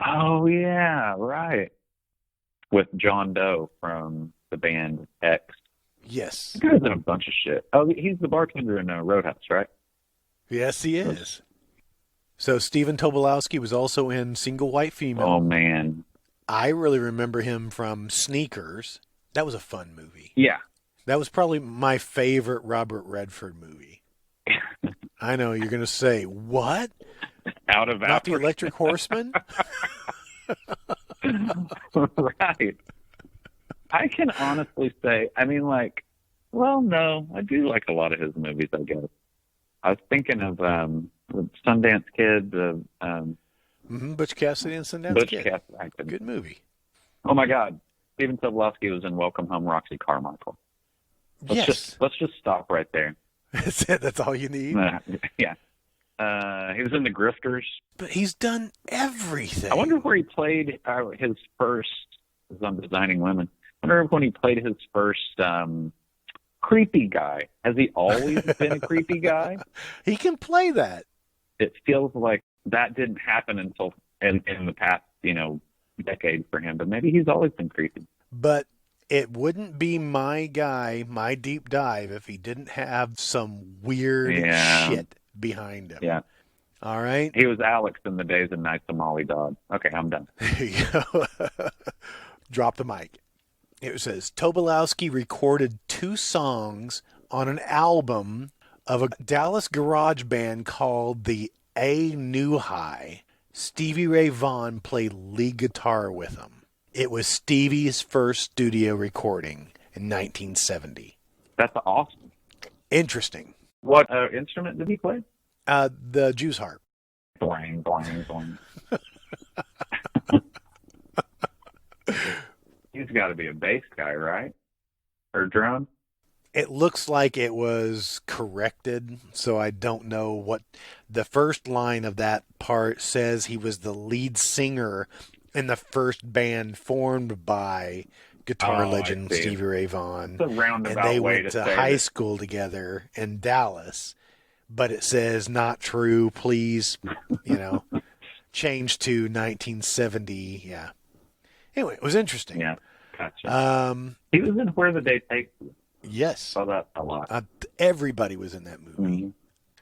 B: Oh, yeah, right. With John Doe from the band X.
A: Yes.
B: He guy's in a bunch of shit. Oh, he's the bartender in Roadhouse, right?
A: Yes, he is. So Stephen Tobolowsky was also in Single White Female.
B: Oh, man.
A: I really remember him from Sneakers. That was a fun movie.
B: Yeah.
A: That was probably my favorite Robert Redford movie. I know, you're going to say, what?
B: Out of
A: Not the Electric Horseman?
B: Right. I can honestly say, no, I do like a lot of his movies, I guess. I was thinking of the Sundance Kid,
A: Butch Cassidy and Sundance
B: Butch
A: Kid.
B: Cassidy.
A: Good movie.
B: Oh my God, Stephen Tobolowsky was in Welcome Home, Roxy Carmichael. Let's just stop right there.
A: That's it. That's all you need.
B: Yeah. He was in The Grifters.
A: But he's done everything.
B: I wonder where he played his first. As I'm designing women. I wonder when he played his first creepy guy. Has he always been a creepy guy?
A: He can play that.
B: It feels like that didn't happen until in the past, decade for him. But maybe he's always been creepy.
A: But it wouldn't be my guy, my deep dive, if he didn't have some weird shit behind him.
B: Yeah.
A: All right?
B: He was Alex in the Days and Nights of Molly Dodd. Okay, I'm done.
A: There you go. Drop the mic. It says, Tobolowsky recorded 2 songs on an album of a Dallas garage band called the A New High. Stevie Ray Vaughan played lead guitar with him. It was Stevie's first studio recording in 1970.
B: That's awesome.
A: Interesting.
B: What instrument did he play?
A: The Jew's harp.
B: Boing, boing, boing. He's got to be a bass guy, right? Or drum?
A: It looks like it was corrected, so I don't know what the first line of that part says. He was the lead singer in the first band formed by guitar legend Stevie Ray Vaughan.
B: It's a roundabout
A: and they
B: way
A: went
B: to
A: to high school together in Dallas. But it says not true, please, changed to 1970. Yeah. Anyway, it was interesting.
B: Yeah, gotcha. He was in Where the Day Takes You.
A: Yes.
B: Saw that a lot.
A: Everybody was in that movie.
B: Mm-hmm.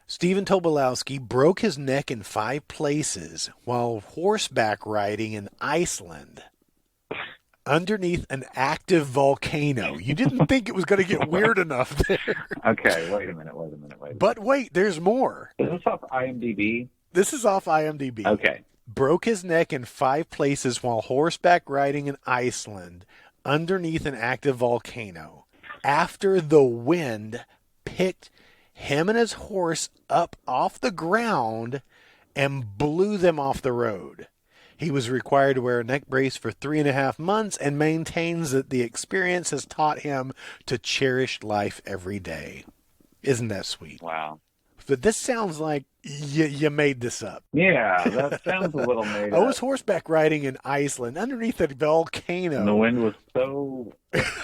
A: Stephen Tobolowsky broke his neck in 5 places while horseback riding in Iceland underneath an active volcano. You didn't think it was going to get weird enough there.
B: Okay, wait a minute.
A: But wait, there's more.
B: Is this off IMDb?
A: This is off IMDb.
B: Okay.
A: Broke his neck in 5 places while horseback riding in Iceland underneath an active volcano after the wind picked him and his horse up off the ground and blew them off the road. He was required to wear a neck brace for 3.5 months and maintains that the experience has taught him to cherish life every day. Isn't that sweet?
B: Wow.
A: But this sounds like you made this up.
B: Yeah, that sounds a little made
A: I
B: up.
A: was horseback riding in Iceland underneath a volcano.
B: And the wind was so...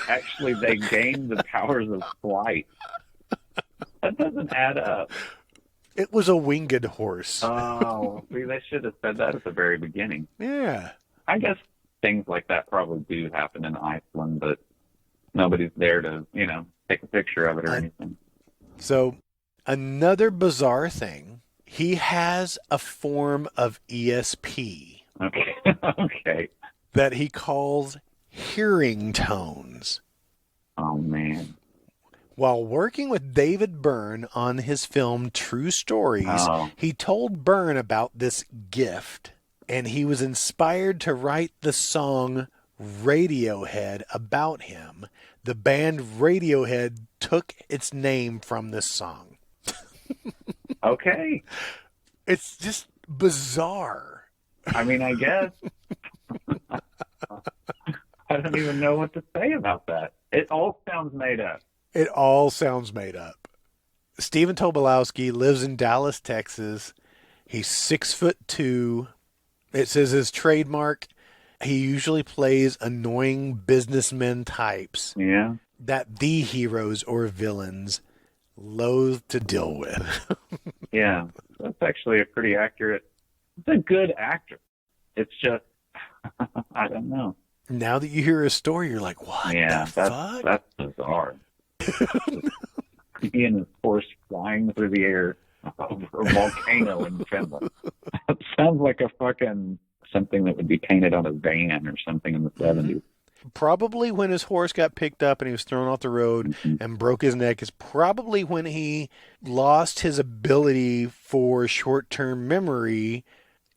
B: Actually, they gained the powers of flight. That doesn't add up.
A: It was a winged horse.
B: Oh, see, they should have said that at the very beginning.
A: Yeah.
B: I guess things like that probably do happen in Iceland, but nobody's there to, take a picture of it or anything.
A: So, another bizarre thing, he has a form of ESP.
B: Okay. Okay.
A: That he calls hearing tones.
B: Oh, man.
A: While working with David Byrne on his film True Stories, he told Byrne about this gift, and he was inspired to write the song Radiohead about him. The band Radiohead took its name from this song.
B: Okay.
A: It's just bizarre.
B: I mean, I guess. I don't even know what to say about that. It all sounds made up.
A: It all sounds made up. Stephen Tobolowsky lives in Dallas, Texas. He's 6'2". It says his trademark, he usually plays annoying businessmen types.
B: Yeah.
A: That the heroes or villains loathe to deal with.
B: Yeah. That's actually a pretty accurate. It's a good actor. It's just, I don't know.
A: Now that you hear his story, you're like, what the fuck?
B: That's bizarre. He and his horse flying through the air over a volcano in Finland. That sounds like a fucking something that would be painted on a van or something in the 70s.
A: Probably when his horse got picked up and he was thrown off the road and broke his neck is probably when he lost his ability for short-term memory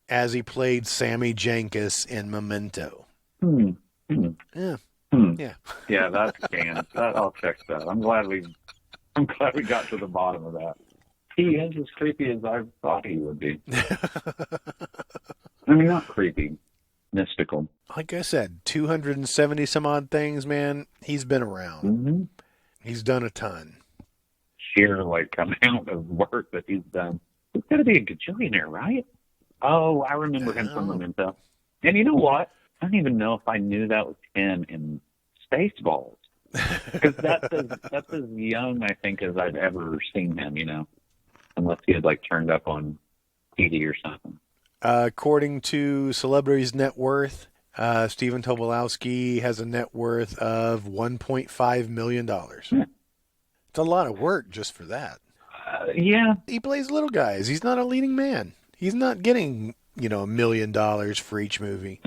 A: as he played Sammy Jenkins in Memento. Yeah. Yeah.
B: Yeah, that's canned. That all checks out. I'm glad we got to the bottom of that. He is as creepy as I thought he would be. I mean, not creepy, mystical.
A: Like I said, 270 some odd things, man. He's been around.
B: Mm-hmm.
A: He's done a ton.
B: Sheer amount of work that he's done. He's got to be a gajillionaire, right? Oh, I remember him from Memento. And you know what? I don't even know if I knew that was him in Spaceballs. Because that's as young, I think, as I've ever seen him, unless he had, turned up on TV or something.
A: According to Celebrities Net Worth, Stephen Tobolowsky has a net worth of $1.5 million.
B: Yeah.
A: It's a lot of work just for that.
B: Yeah.
A: He plays little guys. He's not a leading man. He's not getting, $1 million for each movie.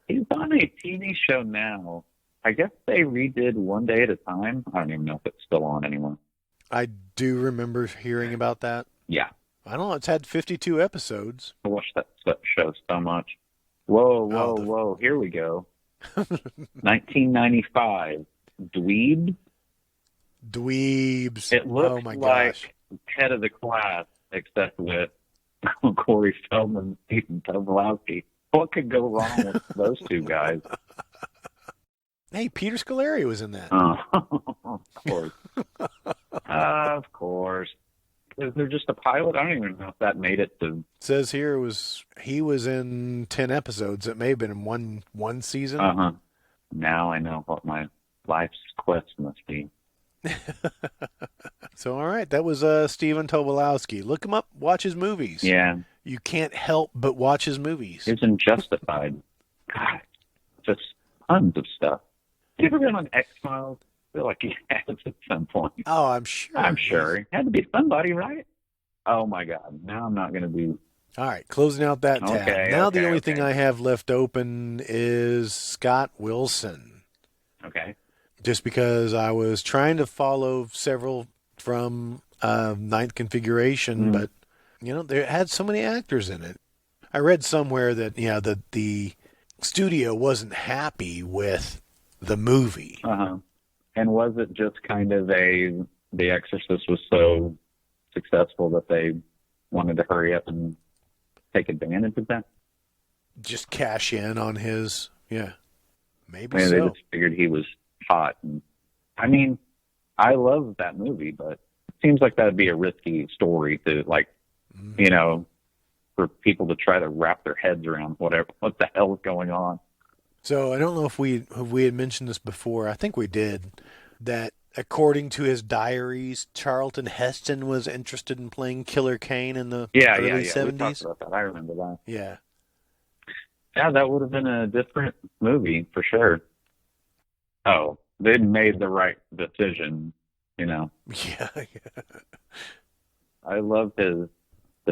B: He's on a TV show now. I guess they redid One Day at a Time. I don't even know if it's still on anymore.
A: I do remember hearing about that.
B: Yeah.
A: I don't know. It's had 52 episodes.
B: I watched that show so much. Whoa. Here we go. 1995.
A: Dweebs.
B: It looks like Head of the Class, except with Corey Feldman and Stephen Tobolowsky. What could go wrong with those two guys?
A: Hey, Peter Scolari was in that.
B: Of course. Of course. Is there just a pilot? I don't even know if that made it to...
A: It says here he was in 10 episodes. It may have been in one season.
B: Uh-huh. Now I know what my life's quest must be.
A: So, all right. That was Stephen Tobolowsky. Look him up. Watch his movies.
B: Yeah.
A: You can't help but watch his movies.
B: Isn't Justified. God, just tons of stuff. You ever been on X-Files? I feel like he has at some point.
A: Oh, I'm sure.
B: I'm sure. It had to be somebody, right? Oh, my God. Now I'm not going to be...
A: All right, closing out that tab.
B: Okay,
A: now
B: okay,
A: the only
B: okay.
A: thing I have left open is Scott Wilson.
B: Okay.
A: Just because I was trying to follow several from Ninth Configuration, but, you know, they had so many actors in it. I read somewhere that, yeah, the studio wasn't happy with the movie.
B: Uh-huh. And was it just kind of The Exorcist was so successful that they wanted to hurry up and take advantage of that?
A: Just cash in on his, yeah, maybe
B: Maybe
A: so.
B: they just figured he was hot. And, I mean, I love that movie, but it seems like that would be a risky story to, like, you know, for people to try to wrap their heads around what the hell is going on.
A: So I don't know if we had mentioned this before. I think we did. That according to his diaries, Charlton Heston was interested in playing Killer Kane in the early 70s.
B: We talked about that. I remember that.
A: Yeah.
B: Yeah, that would have been a different movie for sure. Oh, they made the right decision, you know.
A: Yeah.
B: I love the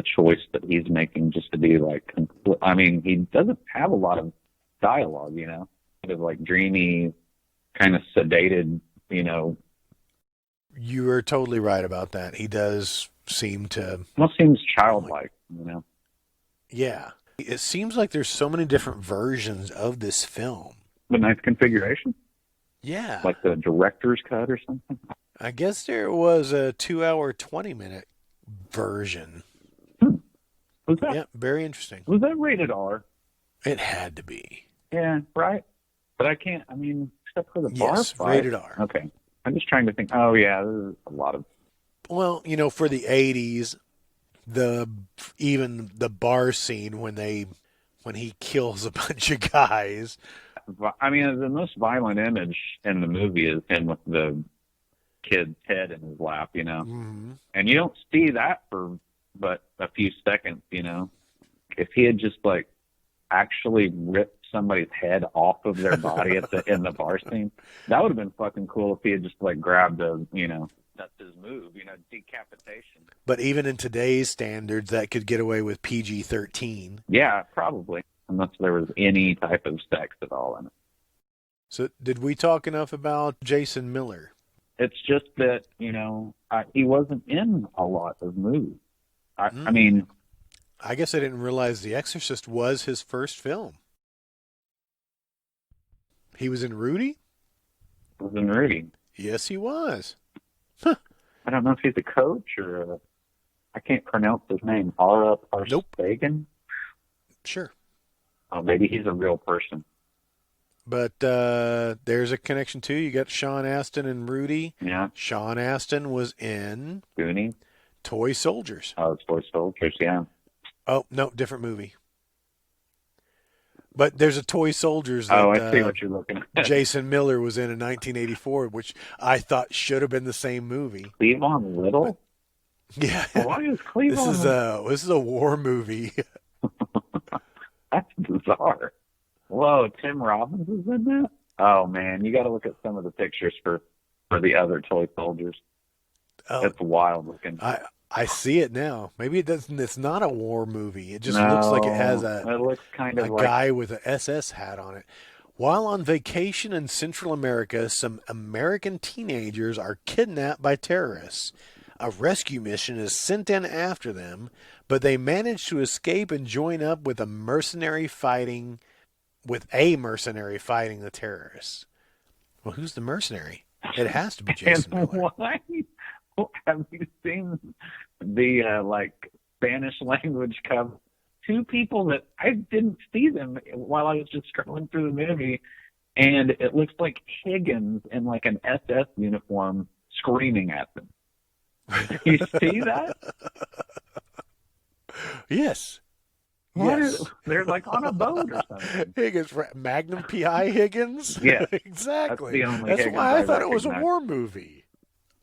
B: choice that he's making just to be like, I mean, he doesn't have a lot of dialogue, you know, kind of like dreamy, kind of sedated, you know.
A: You are totally right about that. He does seem to...
B: Almost seems childlike, you know.
A: Yeah. It seems like there's so many different versions of this film.
B: The Ninth Configuration?
A: Yeah.
B: Like the director's cut or something?
A: I guess there was a 2-hour, 20-minute version.
B: Was that?
A: Yeah, very interesting.
B: Was that rated R?
A: It had to be.
B: Yeah, right. But I can't, I mean, except for the bar fight.
A: Rated R.
B: Okay. I'm just trying to think, oh, yeah, there's a lot of...
A: Well, you know, for the 80s, even the bar scene when he kills a bunch of guys.
B: I mean, the most violent image in the movie is him with the kid's head in his lap, you know.
A: Mm-hmm.
B: And you don't see that for but a few seconds, you know. If he had just, like, actually ripped somebody's head off of their body in the bar scene, that would have been fucking cool if he had just, like, grabbed a, you know, that's his move, you know, decapitation.
A: But even in today's standards, that could get away with PG-13.
B: Yeah, probably. Unless there was any type of sex at all in it.
A: So did we talk enough about Jason Miller?
B: It's just that, you know, he wasn't in a lot of movies. I mean...
A: I guess I didn't realize The Exorcist was his first film. He was in Rudy?
B: He was in Rudy.
A: Yes, he was.
B: Huh. I don't know if he's a coach or I can't pronounce his name. Parsons? Nope.
A: Sure.
B: Oh, maybe he's a real person.
A: But there's a connection too. You got Sean Astin and Rudy.
B: Yeah.
A: Sean Astin was in
B: Goonies.
A: Toy Soldiers.
B: Oh, Toy Soldiers, yeah.
A: Oh, no, different movie. But there's a Toy Soldiers that
B: I see what you're looking at.
A: Jason Miller was in 1984, which I thought should have been the same movie.
B: Cleavon Little?
A: Yeah.
B: Why is Cleavon?
A: This is a war movie.
B: That's bizarre. Whoa, Tim Robbins is in that? Oh, man, you got to look at some of the pictures for the other Toy Soldiers.
A: Oh,
B: it's wild looking.
A: I see it now. Maybe it doesn't. It's not a war movie. It just looks like it has
B: it looks kind of
A: a guy with an SS hat on it. While on vacation in Central America, some American teenagers are kidnapped by terrorists. A rescue mission is sent in after them, but they manage to escape and join up with a mercenary fighting the terrorists. Well, who's the mercenary? It has to be Jason Miller.
B: Why? Have you seen the Spanish language cover? Two people that I didn't see them while I was just scrolling through the movie, and it looks like Higgins in like an SS uniform screaming at them. You see that?
A: Yes.
B: Yes. They're like on a boat or something.
A: Higgins, Magnum P.I. Higgins?
B: Yeah.
A: Exactly.
B: That's
A: That's why I thought it was a war movie.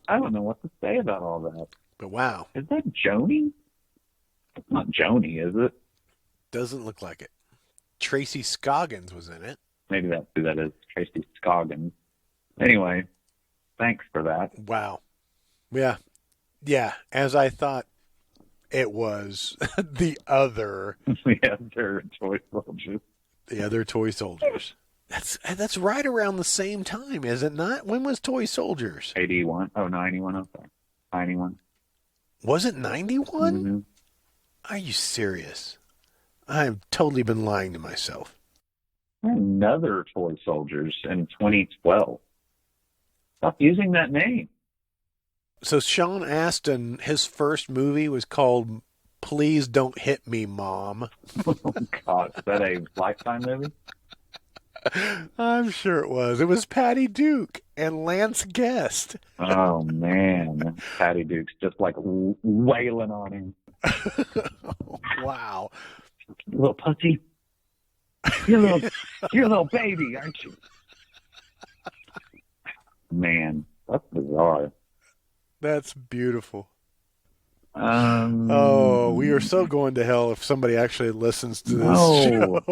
B: I don't know what to say about all that.
A: But wow.
B: Is that Joni? It's not Joni, is it?
C: Doesn't look like it. Tracy Scoggins was in it.
B: Maybe that's who that is, Tracy Scoggins. Anyway, thanks for that.
C: Wow. Yeah. Yeah. As I thought it was the other
B: Toy soldiers.
C: The other Toy Soldiers. That's right around the same time, is it not? When was Toy Soldiers?
B: 81. Oh, 91. I'm sorry. 91.
C: Was it 91?
B: Mm-hmm.
C: Are you serious? I've totally been lying to myself.
B: Another Toy Soldiers in 2012. Stop using that name.
C: So Sean Astin, his first movie was called Please Don't Hit Me, Mom.
B: Oh, God. Is that a Lifetime movie?
C: I'm sure it was. It was Patty Duke and Lance Guest.
B: Oh, man. Patty Duke's just like wailing on him.
C: Wow.
B: Little pussy. You're a little baby, aren't you? Man, that's bizarre.
C: That's beautiful.
B: We
C: are so going to hell if somebody actually listens to this show.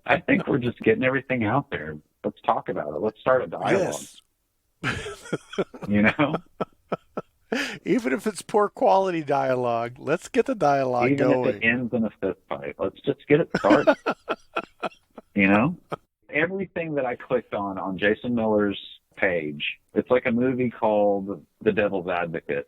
B: I think we're just getting everything out there. Let's talk about it. Let's start a dialogue.
C: Yes.
B: You know?
C: Even if it's poor quality dialogue, let's get the dialogue
B: Even
C: going.
B: if it ends in a fist fight, let's just get it started. You know? Everything that I clicked on Jason Miller's page, it's like a movie called The Devil's Advocate.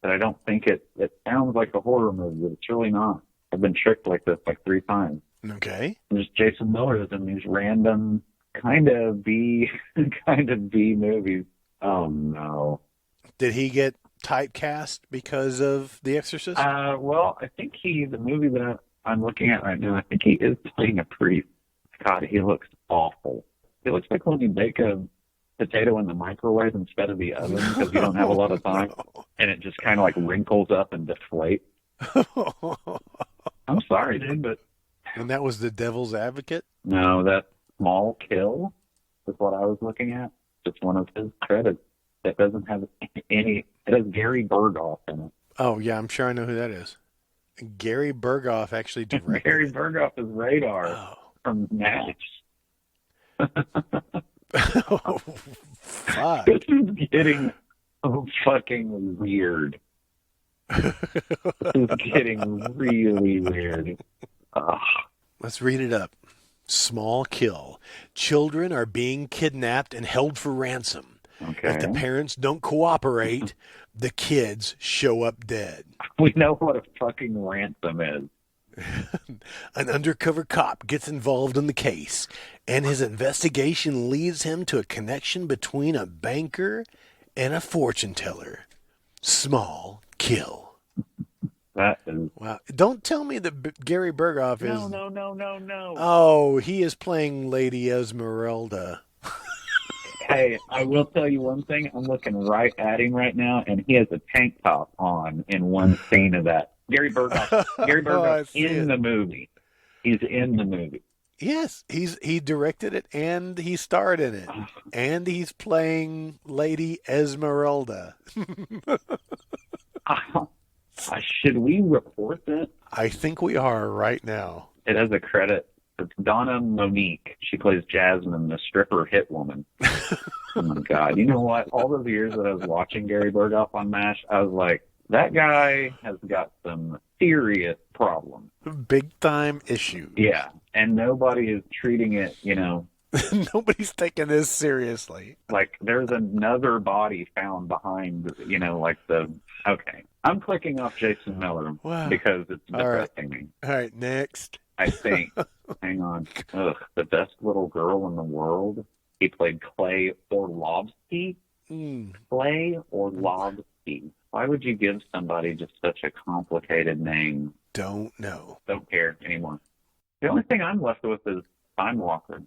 B: But I don't think it sounds like a horror movie, but it's really not. I've been tricked like this like 3 times.
C: Okay.
B: There's Jason Miller in these random kind of B movies. Oh no.
C: Did he get typecast because of The Exorcist?
B: Well, I think the movie that I'm looking at right now, I think he is playing a priest. God, he looks awful. It looks like when you bake a potato in the microwave instead of the oven because you don't have a lot of time, and it just kind of like wrinkles up and deflates. I'm sorry, dude, but...
C: And that was The Devil's Advocate?
B: No, that Small Kill is what I was looking at. Just one of his credits. That doesn't have any... It has Gary Berghoff in it.
C: Oh, yeah, I'm sure I know who that is. Gary Berghoff actually directed
B: Gary Berghoff is Radar from MASH.
C: Oh, fuck.
B: This is getting fucking weird. This is getting really weird. Ugh.
C: Let's read it up. Small Kill. Children are being kidnapped and held for ransom.
B: Okay.
C: If the parents don't cooperate, the kids show up dead.
B: We know what a fucking ransom is.
C: An undercover cop gets involved in the case, and his investigation leads him to a connection between a banker and a fortune teller. Small Kill.
B: That is...
C: Wow. Don't tell me that Gary Berghoff is...
B: No.
C: Oh, he is playing Lady Esmeralda.
B: Hey, I will tell you one thing. I'm looking right at him right now, and he has a tank top on in one scene of that. Gary Berghoff in the movie. He's in the movie.
C: Yes, he directed it and he starred in it. And he's playing Lady Esmeralda.
B: Should we report that?
C: I think we are right now.
B: It has a credit. It's Donna Monique. She plays Jasmine, the stripper hit woman. Oh, my God. You know what? All those years that I was watching Gary Berghoff on MASH, I was like, that guy has got some serious problems.
C: Big time issue.
B: Yeah. And nobody is treating it,
C: Nobody's taking this seriously.
B: Like, there's another body found behind, okay. I'm clicking off Jason Miller because it's depressing me.
C: All right, next.
B: I think. Hang on. Ugh, the best little girl in the world. He played Clay Orlovsky. Clay Orlovsky. Why would you give somebody just such a complicated name?
C: Don't know.
B: Don't care anymore. The only thing I'm left with is Time Walker.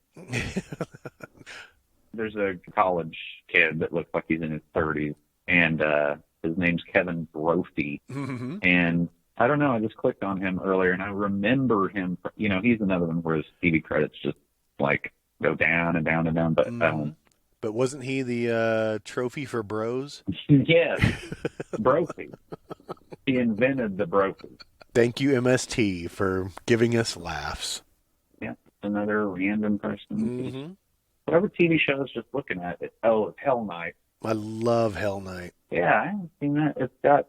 B: There's a college kid that looks like he's in his 30s, and his name's Kevin Brophy.
C: Mm-hmm.
B: And I don't know, I just clicked on him earlier, and I remember him. He's another one where his TV credits just, go down and down and down. But
C: But wasn't he the trophy for bros?
B: yes, Brophy. He invented the Brophy.
C: Thank you, MST, for giving us laughs.
B: Yeah, another random person.
C: Mm-hmm.
B: Whatever TV show I was just looking at, it's Hell Night.
C: I love Hell Night.
B: Yeah, I haven't seen that. It's got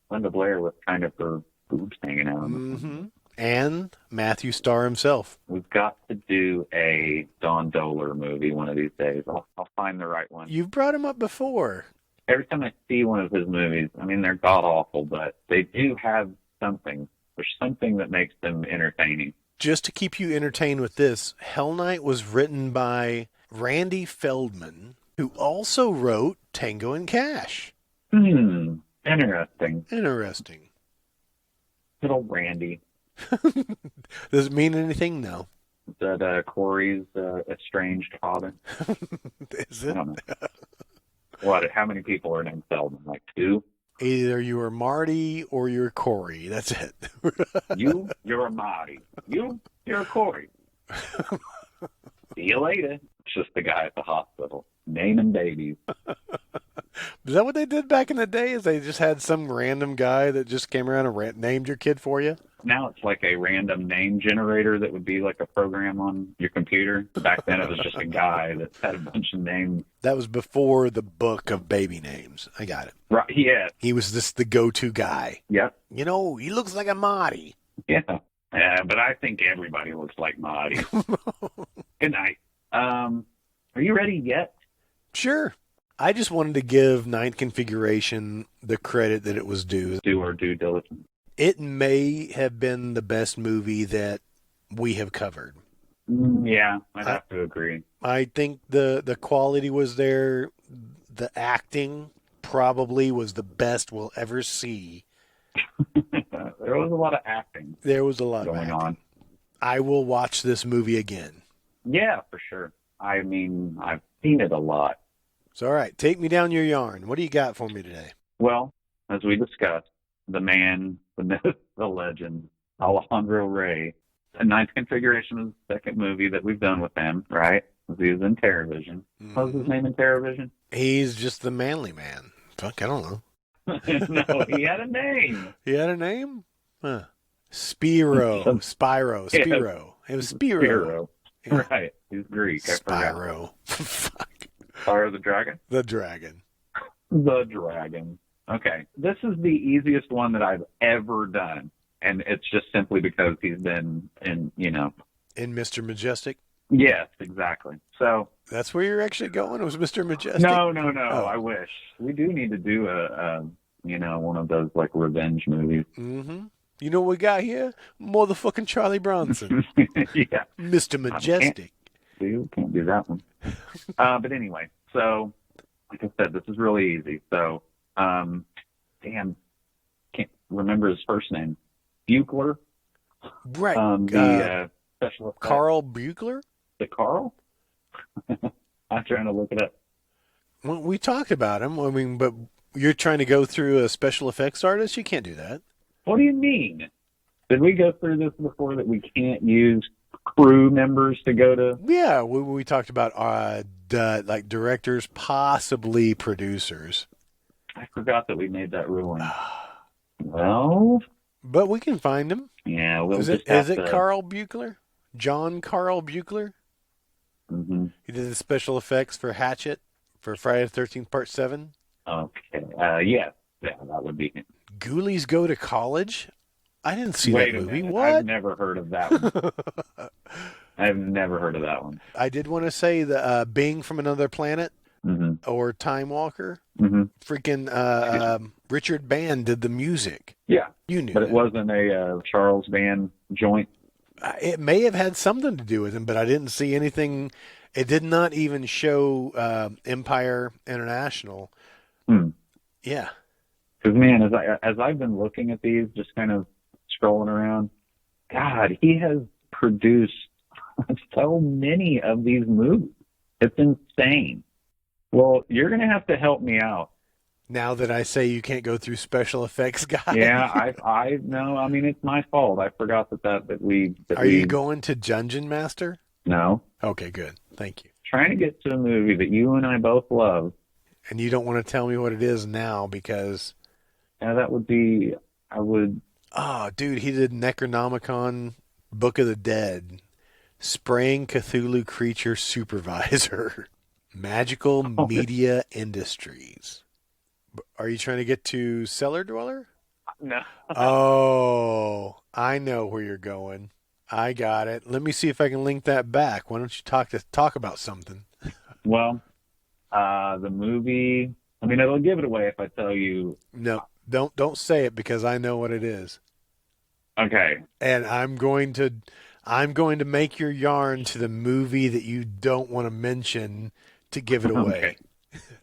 B: Linda Blair with kind of her boobs hanging out.
C: Mm-hmm. And Matthew Starr himself.
B: We've got to do a Don Dohler movie one of these days. I'll find the right one.
C: You've brought him up before.
B: Every time I see one of his movies, I mean, they're god-awful, but they do have something. There's something that makes them entertaining.
C: Just to keep you entertained with this, Hell Night was written by Randy Feldman, who also wrote Tango and Cash.
B: Interesting.
C: Interesting.
B: Little Randy.
C: Does it mean anything? No.
B: Is that Corey's estranged father?
C: Is it?
B: I don't know. What? How many people are named Feldman? Like 2?
C: Either you are Marty or you're Corey. That's it.
B: You're a Marty. You're a Corey. See you later. It's just the guy at the hospital naming babies.
C: Is that what they did back in the day? Is they just had some random guy that just came around and named your kid for you?
B: Now it's like a random name generator that would be like a program on your computer. Back then it was just a guy that had a bunch of names.
C: That was before the book of baby names. I got it.
B: Right, yeah.
C: He was just the go-to guy.
B: Yep.
C: You know, he looks like a Marty.
B: Yeah. But I think everybody looks like Marty. Good night. Are you ready yet?
C: Sure. I just wanted to give Ninth Configuration the credit that it was due.
B: Do our due diligence.
C: It may have been the best movie that we have covered.
B: Yeah, I'd have to agree.
C: I think the quality was there. The acting probably was the best we'll ever see.
B: There was a lot of acting.
C: There was a lot
B: going on.
C: I will watch this movie again.
B: Yeah, for sure. I mean, I've seen it a lot.
C: So, all right, take me down your yarn. What do you got for me today?
B: Well, as we discussed, the man, the myth, the legend, Alejandro Rey. The Ninth Configuration is the second movie that we've done with him, right? He was in TerraVision. What was his name in TerraVision?
C: He's just the manly man. Fuck, I don't know.
B: No, he had a name.
C: He had a name? Huh. Spiro. Spyro. Spiro.
B: Yeah.
C: It was Spiro.
B: Yeah. Right. He's Greek.
C: Spyro. Fuck.
B: Spyro the Dragon?
C: The Dragon.
B: The Dragon. Okay. This is the easiest one that I've ever done. And it's just simply because he's been in,
C: In Mr. Majestic?
B: Yes, exactly. So
C: that's where you're actually going? It was Mr. Majestic?
B: No.
C: Oh.
B: I wish. We do need to do one of those like revenge movies.
C: Mm-hmm. You know what we got here? Motherfucking Charlie Bronson.
B: Yeah.
C: Mr. Majestic.
B: Can't do that one. But anyway, so like I said, this is really easy. So, can't remember his first name. Buechler.
C: Right.
B: The special effects.
C: Carl Buechler?
B: The Carl? I'm trying to look it up.
C: Well, we talked about him. I mean, but you're trying to go through a special effects artist? You can't do that.
B: What do you mean? Did we go through this before that we can't use crew members to go to?
C: Yeah, we talked about like directors, possibly producers.
B: I forgot that we made that ruling. Well,
C: but we can find him.
B: Yeah,
C: is it Carl Buechler? John Carl Buechler?
B: Mm-hmm.
C: He did the special effects for Hatchet for Friday the 13th Part 7.
B: Okay. Yeah, that would be him.
C: Ghoulies Go to College? I didn't see
B: Wait
C: that movie.
B: Minute.
C: What?
B: I've never heard of that one. I've never heard of that one.
C: I did want to say the Being from Another Planet or Time Walker.
B: Mm-hmm.
C: Freaking Richard Band did the music.
B: Yeah.
C: You knew
B: but
C: that.
B: It wasn't a Charles Band joint.
C: It may have had something to do with him, but I didn't see anything. It did not even show Empire International. Yeah.
B: Because, man, as I've been looking at these, just kind of scrolling around, God, he has produced so many of these movies. It's insane. Well, you're going to have to help me out.
C: Now that I say you can't go through special effects guy.
B: Yeah, I know. I mean, it's my fault. I forgot that we.
C: Are you going to Dungeon Master?
B: No.
C: Okay, good. Thank you.
B: Trying to get to a movie that you and I both love.
C: And you don't want to tell me what it is now because.
B: Yeah, that would be. I would.
C: Oh, dude, he did Necronomicon, Book of the Dead, Spraying Cthulhu Creature Supervisor, Magical
B: Oh,
C: Media Industries. Are you trying to get to Cellar Dweller?
B: no.
C: Oh, I know where you're going. I got it. Let me see if I can link that back. Why don't you talk about something?
B: Well, the movie. I mean, it'll give it away if I tell you.
C: No, don't say it because I know what it is.
B: Okay.
C: And I'm going to make your yarn to the movie that you don't want to mention to give it away.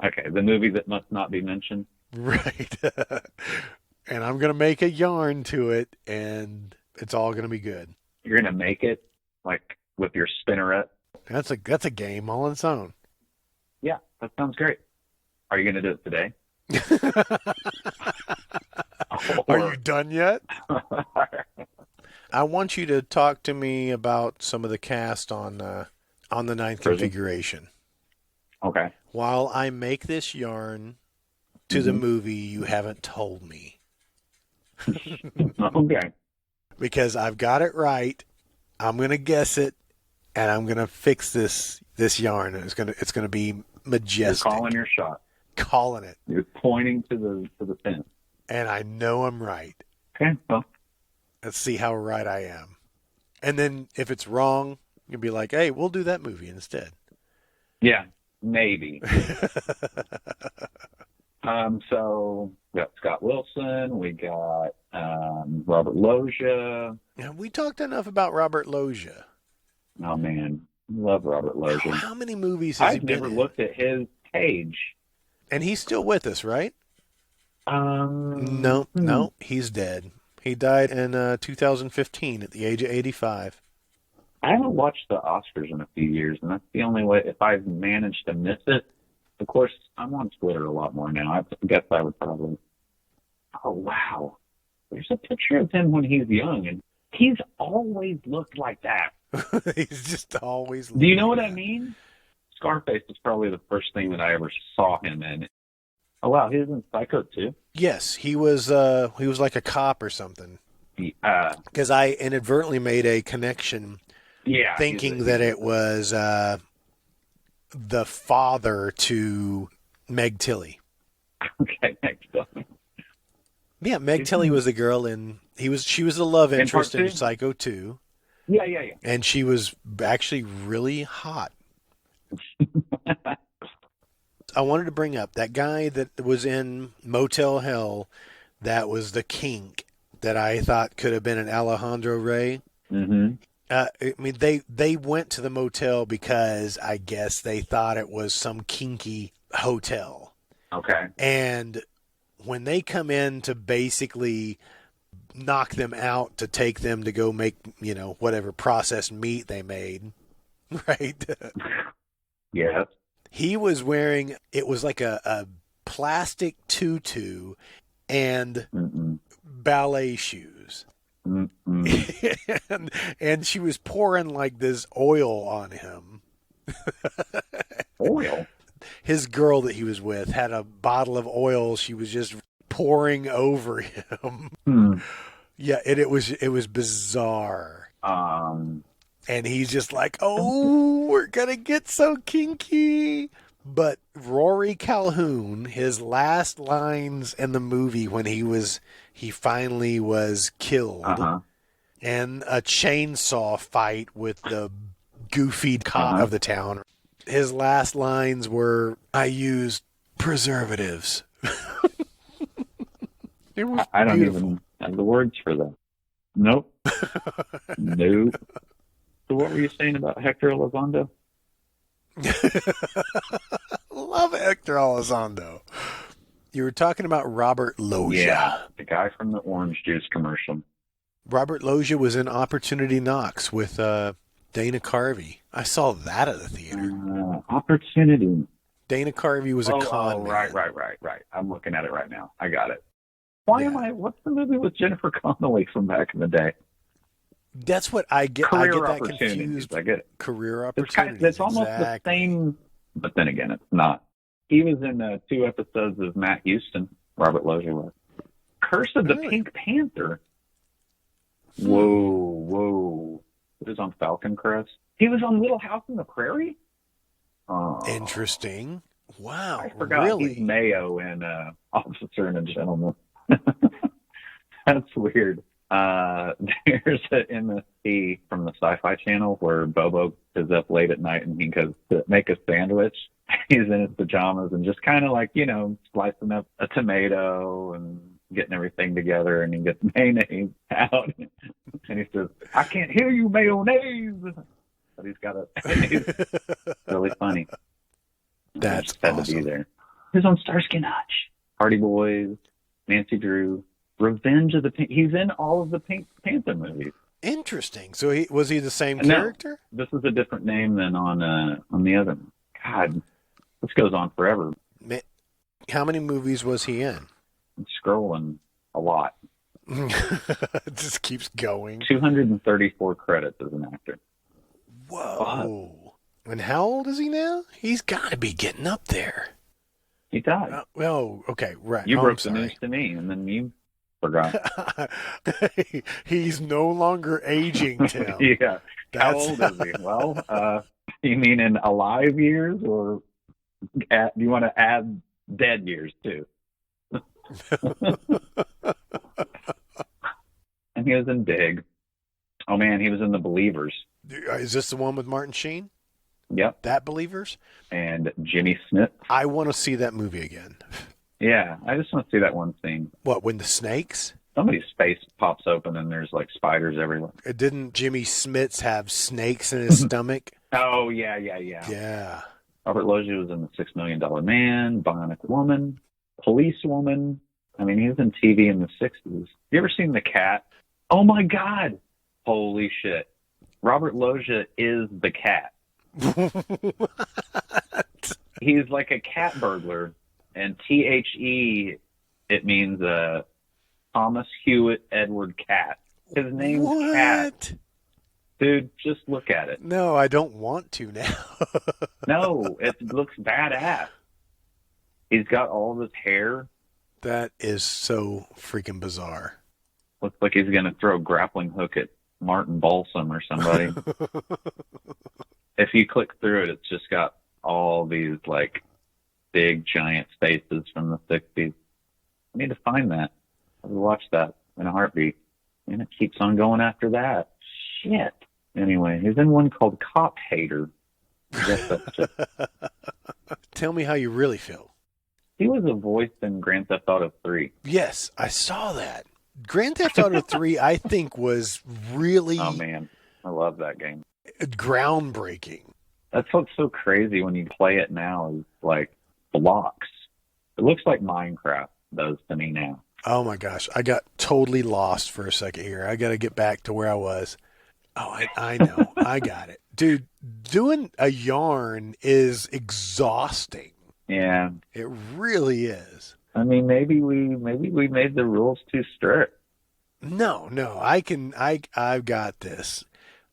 B: Okay. The movie that must not be mentioned.
C: Right. And I'm going to make a yarn to it, and it's all going to be good.
B: You're gonna make it like with your spinneret.
C: That's a game all on its own.
B: Yeah, that sounds great. Are you gonna do it today?
C: Are you done yet? I want you to talk to me about some of the cast on the ninth
B: Prison?
C: configuration.
B: Okay.
C: While I make this yarn to the movie you haven't told me.
B: Okay.
C: Because I've got it right. I'm going to guess it, and I'm going to fix this yarn. It's going to be majestic.
B: You're calling your shot.
C: Calling it.
B: You're pointing to the pin.
C: And I know I'm right.
B: Okay. Well,
C: Let's see how right I am. And then if it's wrong, you'll be like, hey, we'll do that movie instead.
B: yeah, maybe. So we got Scott Wilson. We got Robert Loggia.
C: Have we talked enough about Robert Loggia?
B: Oh man, love Robert Loggia.
C: How many movies has he
B: I've
C: been
B: never
C: in?
B: looked at his page.
C: And he's still with us, right? No, he's dead. He died in 2015 at the age of 85.
B: I haven't watched the Oscars in a few years, and that's the only way. If I've managed to miss it, of course, I'm on Twitter a lot more now. I guess I would probably. Oh wow, there's a picture of him when he's young, and he's always looked like that.
C: He's just always.
B: Do you know what I mean? Scarface is probably the first thing that I ever saw him in. Oh wow, he was in Psycho too.
C: Yes, he was like a cop or something. Because I inadvertently made a connection,
B: Yeah,
C: thinking that it was the father to Meg Tilly.
B: Okay, next up.
C: Yeah, Meg Tilly was the girl she was the love interest in
B: Part 2?
C: Psycho 2.
B: Yeah.
C: And she was actually really hot. I wanted to bring up that guy that was in Motel Hell that was the kink that I thought could have been an Alejandro Rey.
B: Mm-hmm.
C: I mean, they went to the motel because I guess they thought it was some kinky hotel.
B: Okay.
C: And when they come in to basically knock them out to take them to go make, whatever processed meat they made, right?
B: Yes.
C: He was wearing, it was like a plastic tutu and ballet shoes. and she was pouring like this oil on him.
B: Oil?
C: His girl that he was with had a bottle of oil she was just pouring over him. Yeah, and it was bizarre. And he's just like, oh, we're going to get so kinky. But Rory Calhoun, his last lines in the movie when he finally was killed, and a chainsaw fight with the goofy cop of the town. His last lines were, I used preservatives. It was
B: I don't
C: beautiful.
B: even have the words for that. Nope. Nope. So what were you saying about Hector Elizondo?
C: Love Hector Elizondo. You were talking about Robert Loggia.
B: Yeah, the guy from the orange juice commercial.
C: Robert Loggia was in Opportunity Knocks with Dana Carvey. I saw that at the theater.
B: Opportunity.
C: Dana Carvey was a con man.
B: Right. I'm looking at it right now. I got it. What's the movie with Jennifer Connelly from back in the day?
C: That's what I get.
B: Career
C: I get that
B: Opportunities.
C: confused.
B: I get it.
C: Career
B: It's
C: Opportunities.
B: it's almost the same, but then again, it's not. He was in 2 episodes of Matt Houston. Robert Loggia was. Curse of the
C: Really?
B: Pink Panther. Whoa. He was on Falcon Crest. He was on Little House on the Prairie? Oh,
C: Interesting. Wow,
B: I forgot
C: really?
B: he's Mayo in Officer and a Gentleman. That's weird. There's an MST from the Sci-Fi Channel where Bobo is up late at night and he goes to make a sandwich. He's in his pajamas and just kind of like, slicing up a tomato and getting everything together, and he gets mayonnaise out. And he says, "I can't hear you, mayonnaise." But he's got it's really funny.
C: That's
B: had
C: awesome.
B: to be there. He's on Starsky and Hutch, Hardy Boys, Nancy Drew, Revenge of the Pink. He's in all of the Pink Panther movies.
C: Interesting. So was he the same
B: No,
C: character?
B: this is a different name than on the other one. God, this goes on forever.
C: How many movies was he in?
B: I'm scrolling a lot.
C: It just keeps going.
B: 234 credits as an actor.
C: Whoa. And how old is he now? He's got to be getting up there.
B: He died.
C: Okay, right.
B: You
C: I'm
B: broke the
C: sorry.
B: news to me, and then you forgot.
C: He's no longer aging, Tim.
B: Yeah. How old is he? Well, you mean in alive years, or do you want to add dead years too? And he was in Big. Oh man, he was in The Believers.
C: Is this the one with Martin Sheen?
B: Yep.
C: That Believers?
B: And Jimmy Smith.
C: I want to see that movie again.
B: Yeah, I just want to see that one scene.
C: What, when the snakes?
B: Somebody's face pops open and there's like spiders everywhere.
C: Didn't Jimmy Smits have snakes in his stomach?
B: Oh, yeah.
C: Yeah.
B: Robert Loggia was in The $6 Million Man, Bionic Woman, Policewoman. I mean, he was in TV in the 60s. You ever seen The Cat? Oh, my God. Holy shit. Robert Loggia is the cat.
C: What?
B: He's like a cat burglar. And THE, it means Thomas Hewitt Edward Cat. His name's
C: What?
B: Cat. Dude, just look at it.
C: No, I don't want to now.
B: No, it looks badass. He's got all of his hair.
C: That is so freaking bizarre.
B: Looks like he's going to throw a grappling hook at Martin Balsam or somebody. If you click through it, it's just got all these like big giant faces from the 60s. I need to find that. I would watch that in a heartbeat. And it keeps on going after that. Shit. Anyway, he's in one called Cop Hater. I guess that's just...
C: Tell me how you really feel.
B: He was a voice in Grand Theft Auto 3.
C: Yes, I saw that. Grand Theft Auto 3, I think, was really
B: Oh, man. I love that game.
C: groundbreaking.
B: That's what's so crazy when you play it now is like blocks. It looks like Minecraft does to me now.
C: Oh, my gosh. I got totally lost for a second here. I got to get back to where I was. Oh, I know. I got it. Dude, doing a yarn is exhausting.
B: Yeah.
C: It really is.
B: I mean, maybe we made the rules too strict.
C: No, I've got this.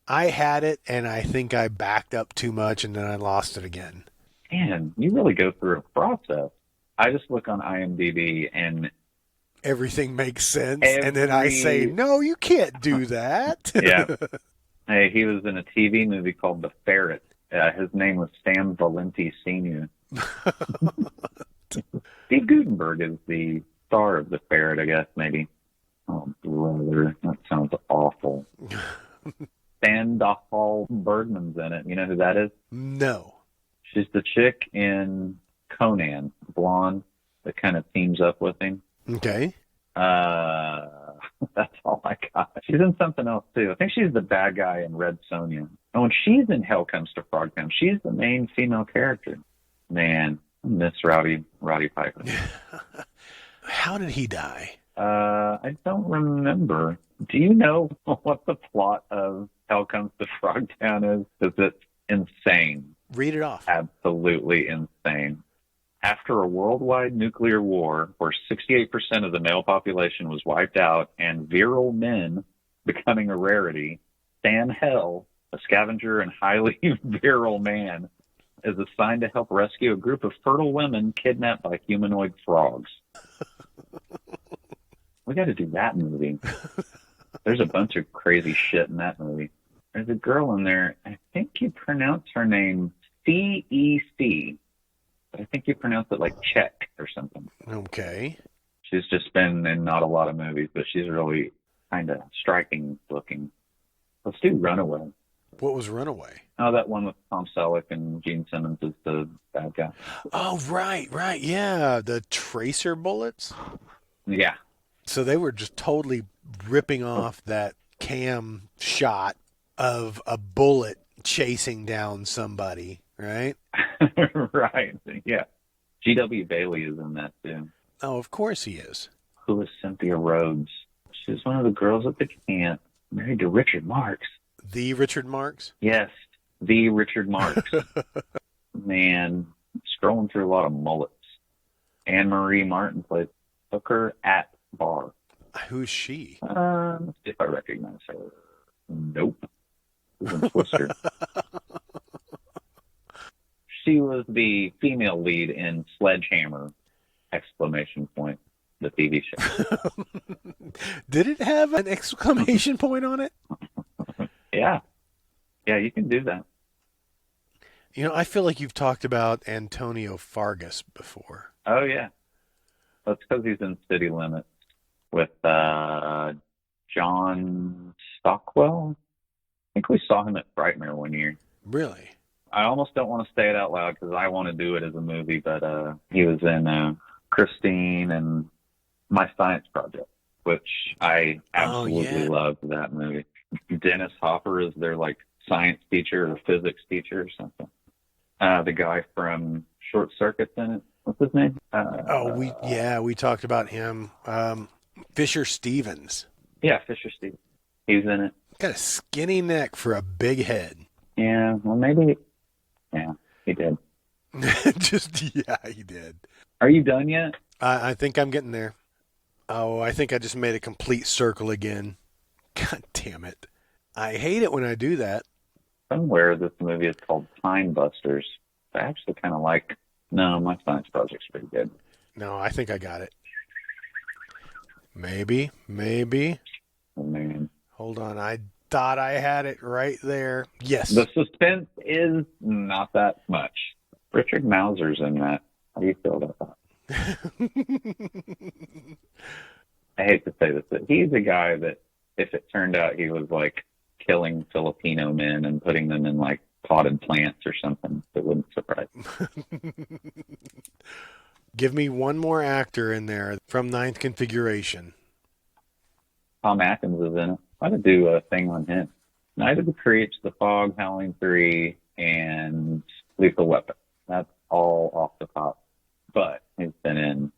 C: I had it, and I think I backed up too much, and then I lost it again.
B: Man, you really go through a process. I just look on IMDb and
C: Everything makes sense, and then I say, no, you can't do that.
B: yeah. Hey, he was in a TV movie called The Ferret. His name was Sam Valenti Sr. Steve Guttenberg is the star of The Ferret, I guess, maybe. Oh, brother, that sounds awful. Sandoval Bergman's in it. You know who that is?
C: No.
B: She's the chick in Conan, blonde, that kind of teams up with him.
C: Okay.
B: That's all I got. She's in something else, too. I think she's the bad guy in Red Sonja. Oh, and she's in Hell Comes to Frogtown. She's the main female character. Man, I miss Roddy Piper.
C: How did he die?
B: I don't remember. Do you know what the plot of Hell Comes to Frogtown is? Because it's insane.
C: Read it off.
B: Absolutely insane. After a worldwide nuclear war where 68% of the male population was wiped out and virile men becoming a rarity, Stan Hell, a scavenger and highly virile man, is assigned to help rescue a group of fertile women kidnapped by humanoid frogs. We got to do that movie. There's a bunch of crazy shit in that movie. There's a girl in there. I think you pronounce her name CEC. But I think you pronounce it like Czech or something.
C: Okay.
B: She's just been in not a lot of movies, but she's really kind of striking looking. Let's do Runaway.
C: What was Runaway?
B: Oh, that one with Tom Selleck and Gene Simmons is the bad guy.
C: Oh, right. Yeah. The tracer bullets?
B: Yeah.
C: So they were just totally ripping off that cam shot of a bullet chasing down somebody, right?
B: Right. Yeah. G.W. Bailey is in that too.
C: Oh, of course he is.
B: Who is Cynthia Rhodes? She's one of the girls at the camp, married to Richard Marx.
C: The Richard Marx?
B: Yes, the Richard Marx. Man, scrolling through a lot of mullets. Anne Marie Martin played Hooker at Bar.
C: Who's she?
B: Let's see if I recognize her. Nope. She's in Twister. She was the female lead in Sledgehammer! Exclamation point, the TV show.
C: Did it have an exclamation point on it?
B: Yeah. Yeah, you can do that.
C: You know, I feel like you've talked about Antonio Fargas before.
B: Oh, yeah. That's because he's in City Limits with John Stockwell. I think we saw him at Frightmare one year.
C: Really?
B: I almost don't want to say it out loud because I want to do it as a movie, but he was in Christine and My Science Project, which I absolutely loved that movie. Dennis Hopper is their like science teacher or physics teacher or something. The guy from Short Circuit's in it. What's his name?
C: We talked about him. Fisher Stevens.
B: Yeah, Fisher Stevens. He's in it.
C: Got a skinny neck for a big head.
B: Yeah, well, maybe. Yeah, he did.
C: He did.
B: Are you done yet?
C: I think I'm getting there. Oh, I think I just made a complete circle again. God damn it. I hate it when I do that.
B: Somewhere this movie is called Time Busters. I actually kind of like... No, My Science Project's pretty good.
C: No, I think I got it. Maybe.
B: Oh, man.
C: Hold on. I thought I had it right there. Yes.
B: The suspense is not that much. Richard Mauser's in that. How do you feel about that? I hate to say this, but he's a guy that if it turned out he was like killing Filipino men and putting them in like potted plants or something, it wouldn't surprise me.
C: Give me one more actor in there from Ninth Configuration.
B: Tom Atkins is in it. I ought to do a thing on him. Night of the Creeps, The Fog, Howling 3, and Lethal Weapon. That's all off the top. But he's in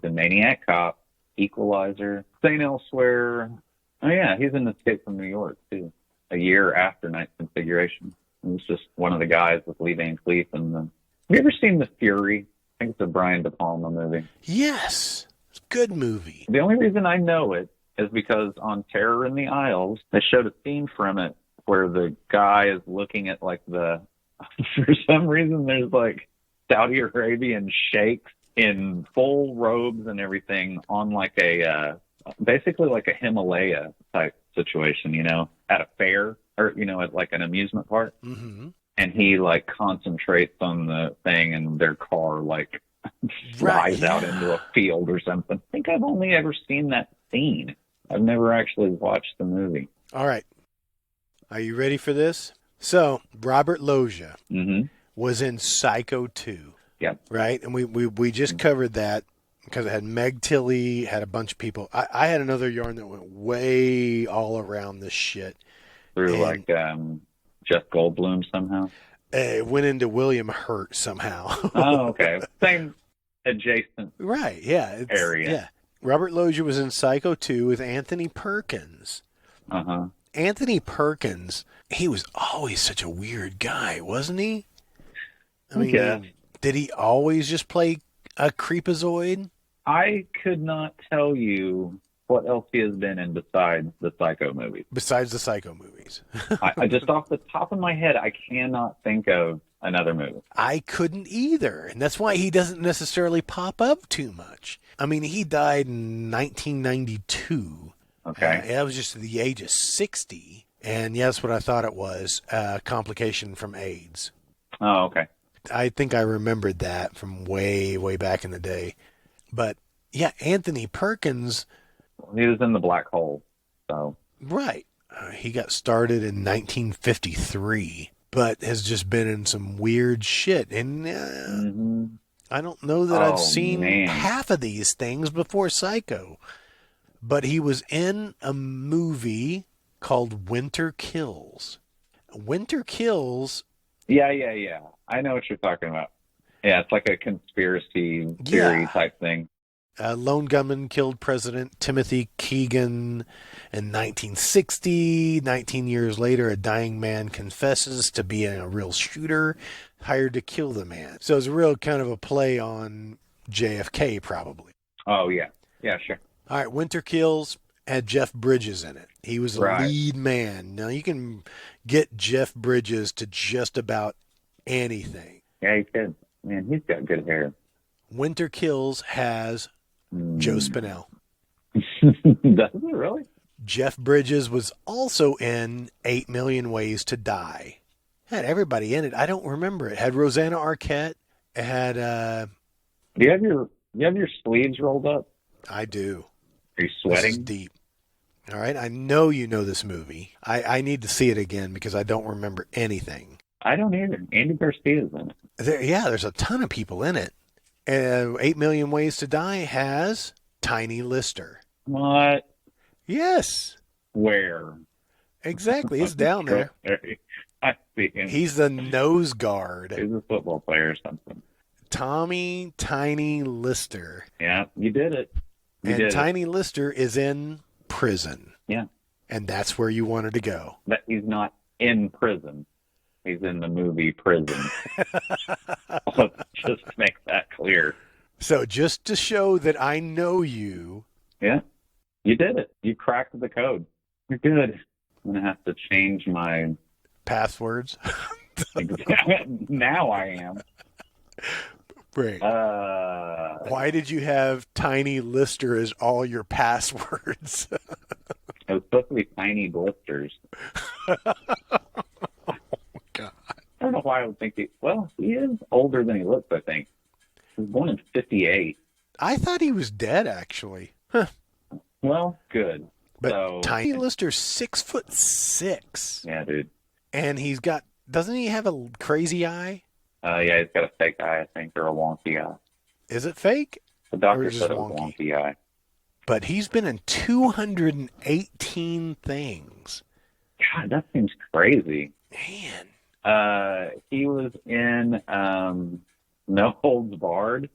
B: Maniac Cop, Equalizer, St. Elsewhere. Oh, yeah, he's in Escape from New York, too. A year after Ninth Configuration. He was just one of the guys with Lee Van Cleef. Have you ever seen The Fury? I think it's a Brian De Palma movie.
C: Yes. It's a good movie.
B: The only reason I know it is because on Terror in the Isles, they showed a scene from it where the guy is looking at like for some reason there's like Saudi Arabian sheikhs in full robes and everything on like basically like a Himalaya type situation, at a fair or, at like an amusement park.
C: Mm-hmm.
B: And he like concentrates on the thing and their car like flies out into a field or something. I think I've only ever seen that scene. I've never actually watched the movie.
C: All right. Are you ready for this? So, Robert Loggia was in Psycho 2.
B: Yep.
C: Right? And we just covered that because it had Meg Tilly, had a bunch of people. I had another yarn that went way all around this shit.
B: Through like Jeff Goldblum somehow?
C: It went into William Hurt somehow.
B: Oh, okay. Same adjacent
C: right, yeah.
B: area.
C: Yeah. Robert Loggia was in Psycho 2 with Anthony Perkins.
B: Uh-huh.
C: Anthony Perkins, he was always such a weird guy, wasn't he? I mean, did he always just play a creepazoid?
B: I could not tell you what else he has been in besides the Psycho movies.
C: Besides the Psycho movies.
B: I just off the top of my head, I cannot think of another movie.
C: I couldn't either. And that's why he doesn't necessarily pop up too much. I mean, he died in 1992.
B: Okay.
C: That was just at the age of 60. And yeah, that's what I thought it was, complication from AIDS.
B: Oh, okay.
C: I think I remembered that from way, way back in the day. But yeah, Anthony Perkins.
B: He was in the black hole. So.
C: Right. He got started in 1953, but has just been in some weird shit. And I don't know that I've seen half of these things before Psycho. But he was in a movie called Winter Kills. Winter Kills.
B: Yeah. I know what you're talking about. Yeah, it's like a conspiracy theory type thing.
C: A lone gunman killed President Timothy Keegan in 1960. 19 years later, a dying man confesses to being a real shooter hired to kill the man. So it's a real kind of a play on JFK, probably.
B: Oh, yeah. Yeah, sure.
C: All right, Winter Kills had Jeff Bridges in it. He was the lead man. Now, you can get Jeff Bridges to just about anything.
B: Yeah, he could. Man, he's got good hair.
C: Winter Kills has Joe Spinell.
B: Does it really?
C: Jeff Bridges was also in 8 Million Ways to Die. It had everybody in it. I don't remember it. It had Rosanna Arquette. It had...
B: Do you have your sleeves rolled up?
C: I do.
B: Are you sweating?
C: This is deep. All right. I know you know this movie. I need to see it again because I don't remember anything.
B: I don't either. Andy Garcia's in it.
C: There's a ton of people in it. 8 Million Ways to Die has Tiny Lister.
B: What?
C: Yes.
B: Where?
C: Exactly. It's down there.
B: I see him.
C: He's the nose guard.
B: He's a football player or something.
C: Tommy Tiny Lister.
B: Yeah, you did it.
C: Tiny Lister is in prison.
B: Yeah.
C: And that's where you wanted to go.
B: But he's not in prison. He's in the movie Prison. Let's just make that clear.
C: So just to show that I know you.
B: Yeah, you did it. You cracked the code. You're good. I'm going to have to change my...
C: passwords?
B: Now I am.
C: Right. Why did you have Tiny Lister as all your passwords?
B: It was supposed to be Tiny Blisters.
C: God.
B: I don't know why I would think he is older than he looks, I think. He was born in 58.
C: I thought he was dead, actually. Huh.
B: Well, good.
C: But Tiny Lister's 6'6".
B: Yeah, dude.
C: And doesn't he have a crazy eye?
B: Yeah, he's got a fake eye, I think, or a wonky eye.
C: Is it fake?
B: The doctor said it was a wonky eye.
C: But he's been in 218 things.
B: God, that seems crazy.
C: Man.
B: He was in No Holds Barred.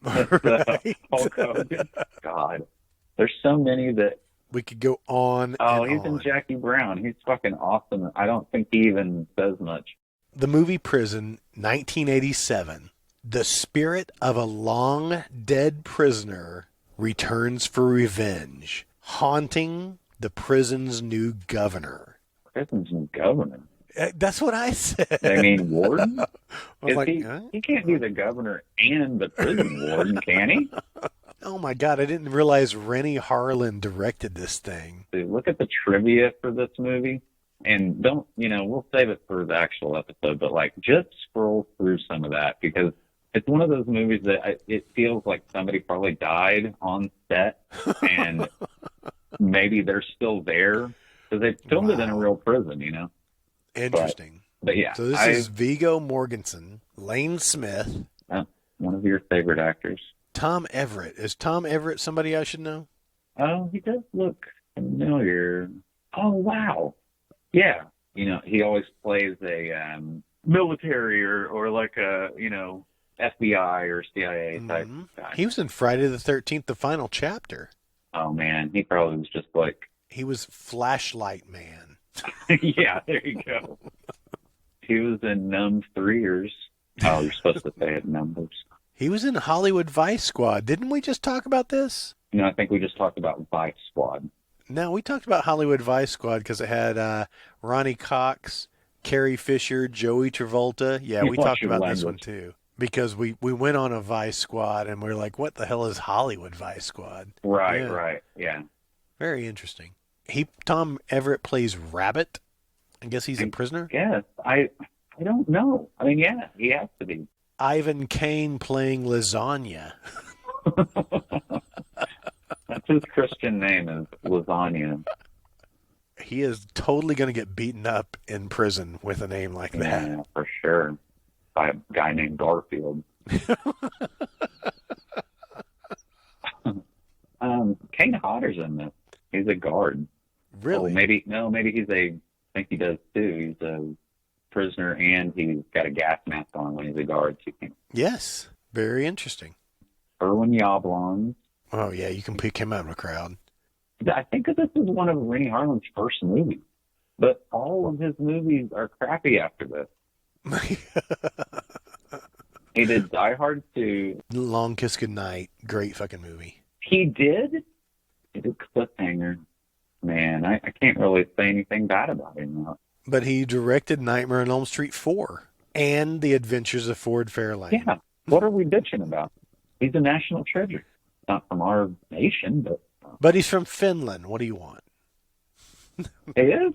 C: Right.
B: Hulk Hogan. God. There's so many that...
C: We could go on
B: he's in Jackie Brown. He's fucking awesome. I don't think he even says much.
C: The movie Prison, 1987. The spirit of a long-dead prisoner returns for revenge, haunting the prison's new governor.
B: Prison's new governor?
C: That's what I said.
B: I mean, warden?
C: Huh?
B: He can't be the governor and the prison warden, can he?
C: Oh, my God. I didn't realize Rennie Harlan directed this thing.
B: Dude, look at the trivia for this movie. And we'll save it for the actual episode, but just scroll through some of that because it's one of those movies that it feels like somebody probably died on set and maybe they're still there because they filmed it in a real prison,
C: Interesting.
B: But yeah.
C: So this is Viggo Mortensen, Lane Smith.
B: One of your favorite actors.
C: Tom Everett. Is Tom Everett somebody I should know?
B: Oh, he does look familiar. Oh, wow. Yeah. He always plays a military or like a, FBI or CIA type guy.
C: He was in Friday the 13th, the final chapter.
B: Oh, man. He probably was just like...
C: He was Flashlight Man.
B: Yeah, there you go. He was in Numb 3ers. Oh, you're supposed to say it numbers.
C: He was in Hollywood Vice Squad. Didn't we just talk about this?
B: I think we just talked about Vice Squad.
C: No, we talked about Hollywood Vice Squad because it had Ronnie Cox, Carrie Fisher, Joey Travolta. Yeah, we talked about this one too. Because we went on a Vice Squad and we were like, what the hell is Hollywood Vice Squad?
B: Right, yeah.
C: Very interesting. Tom Everett plays Rabbit. I guess he's a prisoner.
B: Yes, I don't know. I mean, yeah, he has to be.
C: Ivan Kane playing Lasagna.
B: That's his Christian name is Lasagna.
C: He is totally going to get beaten up in prison with a name like that.
B: Yeah, for sure. By a guy named Garfield. Kane Hodder's in this. He's a guard.
C: Really?
B: Oh, maybe I think he does too. He's a prisoner and he's got a gas mask on when he's a guard.
C: Yes. Very interesting.
B: Erwin Yablon.
C: Oh, yeah, you can pick him out of a crowd.
B: I think that this is one of Rennie Harlan's first movies. But all of his movies are crappy after this. He did Die Hard 2.
C: Long Kiss Goodnight. Great fucking movie.
B: He did Cliffhanger. Man, I can't really say anything bad about him now.
C: But he directed Nightmare on Elm Street 4 and The Adventures of Ford Fairlane.
B: Yeah. What are we bitching about? He's a national treasure. Not from our nation, but...
C: But he's from Finland. What do you want?
B: He is?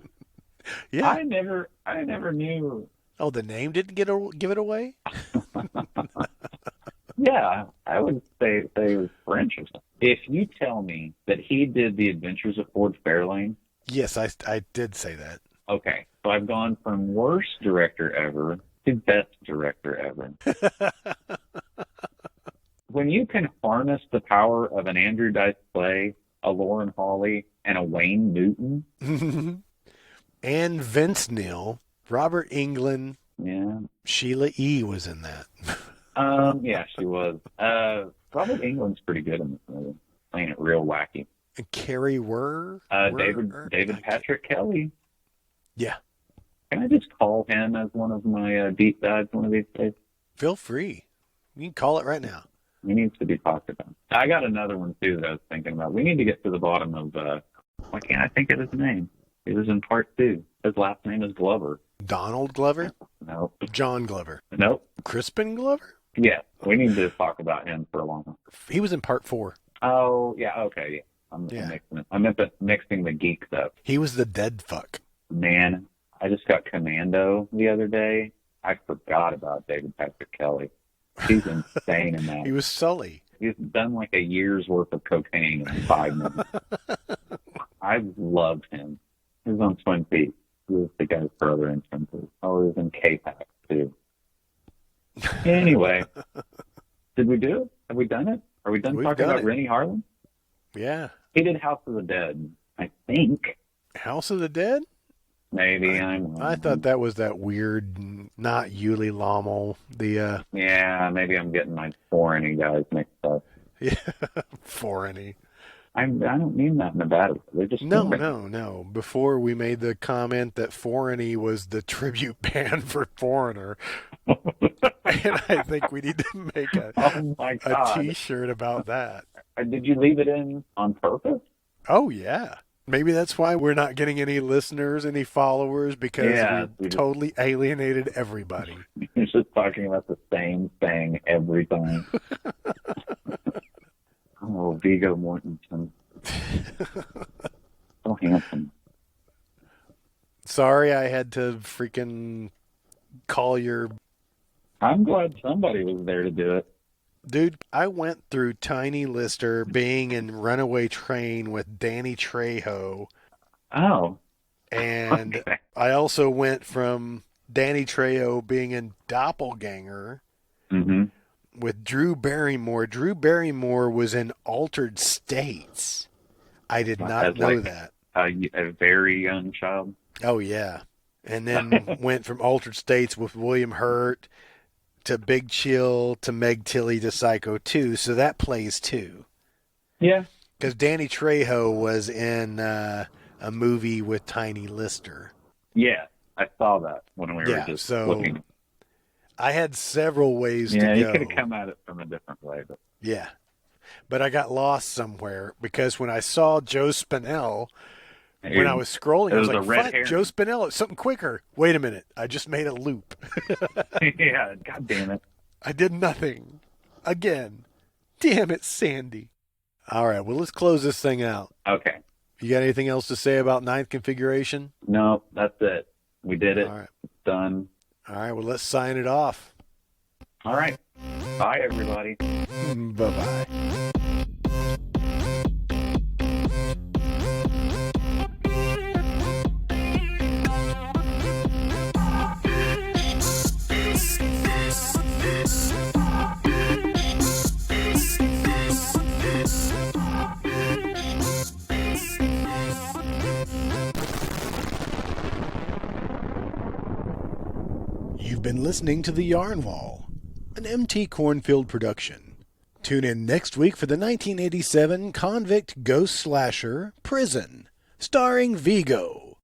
C: Yeah.
B: I never knew.
C: Oh, the name didn't give it away?
B: Yeah, I would say he was French or something. If you tell me that he did The Adventures of Ford Fairlane...
C: Yes, I did say that.
B: Okay, so I've gone from worst director ever to best director ever. When you can harness the power of an Andrew Dice Clay, a Lauren Hawley, and a Wayne Newton...
C: And Vince Neil, Robert Englund,
B: Yeah.
C: Sheila E. was in that.
B: Yeah, she was. Robert Englund's pretty good in this movie, playing it real wacky.
C: And Carrie Wurr?
B: David Patrick Kelly.
C: Yeah.
B: Can I just call him as one of my deep dives one of these days?
C: Feel free. You can call it right now.
B: He needs to be talked about. I got another one, too, that I was thinking about. We need to get to the bottom of, why can't I think of his name? He was in part 2. His last name is Glover.
C: Donald Glover?
B: Nope.
C: John Glover?
B: Nope.
C: Crispin Glover?
B: Yeah, we need to talk about him for a long time.
C: He was in part 4.
B: Oh, yeah, okay. I'm mixing it. I'm mixing the geeks up.
C: He was the dead fuck.
B: Man, I just got Commando the other day. I forgot about David Patrick Kelly. He's insane in that.
C: He was Sully.
B: He's done like a year's worth of cocaine in 5 minutes. I loved him. He was on Twin Peaks. He was the guy's brother in Twin Peaks. Oh, he was in K-Pax, too. Anyway, did we do it? Have we done it? Are we done talking about Rennie Harlan?
C: Yeah.
B: He did House of the Dead, I think.
C: House of the Dead?
B: Maybe.
C: I thought that was that weird, not Yuli Lommel.
B: Yeah, maybe I'm getting my foreign guys mixed up.
C: Yeah, foreign.
B: I don't mean that in a bad way. They're just
C: No. Before we made the comment that Foreigny was the tribute band for Foreigner. And I think we need to make a T-shirt about that.
B: Did you leave it in on purpose?
C: Oh, yeah. Maybe that's why we're not getting any listeners, any followers, because we totally alienated everybody.
B: You're just talking about the same thing every time. Oh, Viggo Mortensen. So handsome.
C: Sorry I had to freaking call your...
B: I'm glad somebody was there to do it.
C: Dude, I went through Tiny Lister being in Runaway Train with Danny Trejo.
B: Oh.
C: And
B: okay.
C: I also went from Danny Trejo being in Doppelganger with Drew Barrymore. Drew Barrymore was in Altered States. I did not know that.
B: A very young child?
C: Oh, yeah. And then went from Altered States with William Hurt to Big Chill to Meg Tilly to Psycho 2. So that plays too.
B: Yeah.
C: Because Danny Trejo was in a movie with Tiny Lister.
B: Yeah, I saw that when we were just looking.
C: I had several ways to go.
B: Yeah, you could have come at it from a different way. But.
C: Yeah. But I got lost somewhere because when I saw Joe Spinell, when I was scrolling, I was like, fuck, Joe Spinell, it's something quicker. Wait a minute. I just made a loop.
B: Yeah, God damn it.
C: I did nothing. Again. Damn it, Sandy. All right, well, let's close this thing out.
B: Okay.
C: You got anything else to say about ninth configuration?
B: No, that's it. We did it.
C: All right.
B: It's done.
C: All right, well, let's sign it off.
B: All right. Bye, everybody.
C: Bye-bye. You've been listening to The Yarn Wall, an MT Cornfield production. Tune in next week for the 1987 convict ghost slasher Prison, starring Vigo.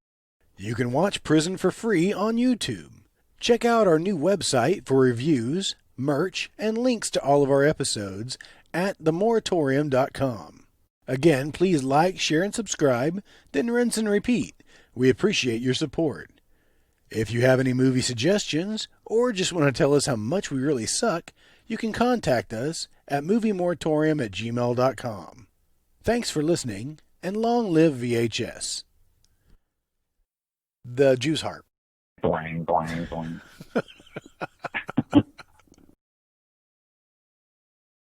C: You can watch Prison for free on YouTube. Check out our new website for reviews, merch, and links to all of our episodes at themoratorium.com. Again, please like, share, and subscribe, then rinse and repeat. We appreciate your support. If you have any movie suggestions, or just want to tell us how much we really suck, you can contact us at moviemoratorium@gmail.com. Thanks for listening, and long live VHS. The Juice Harp.
B: Boing, boing, boing.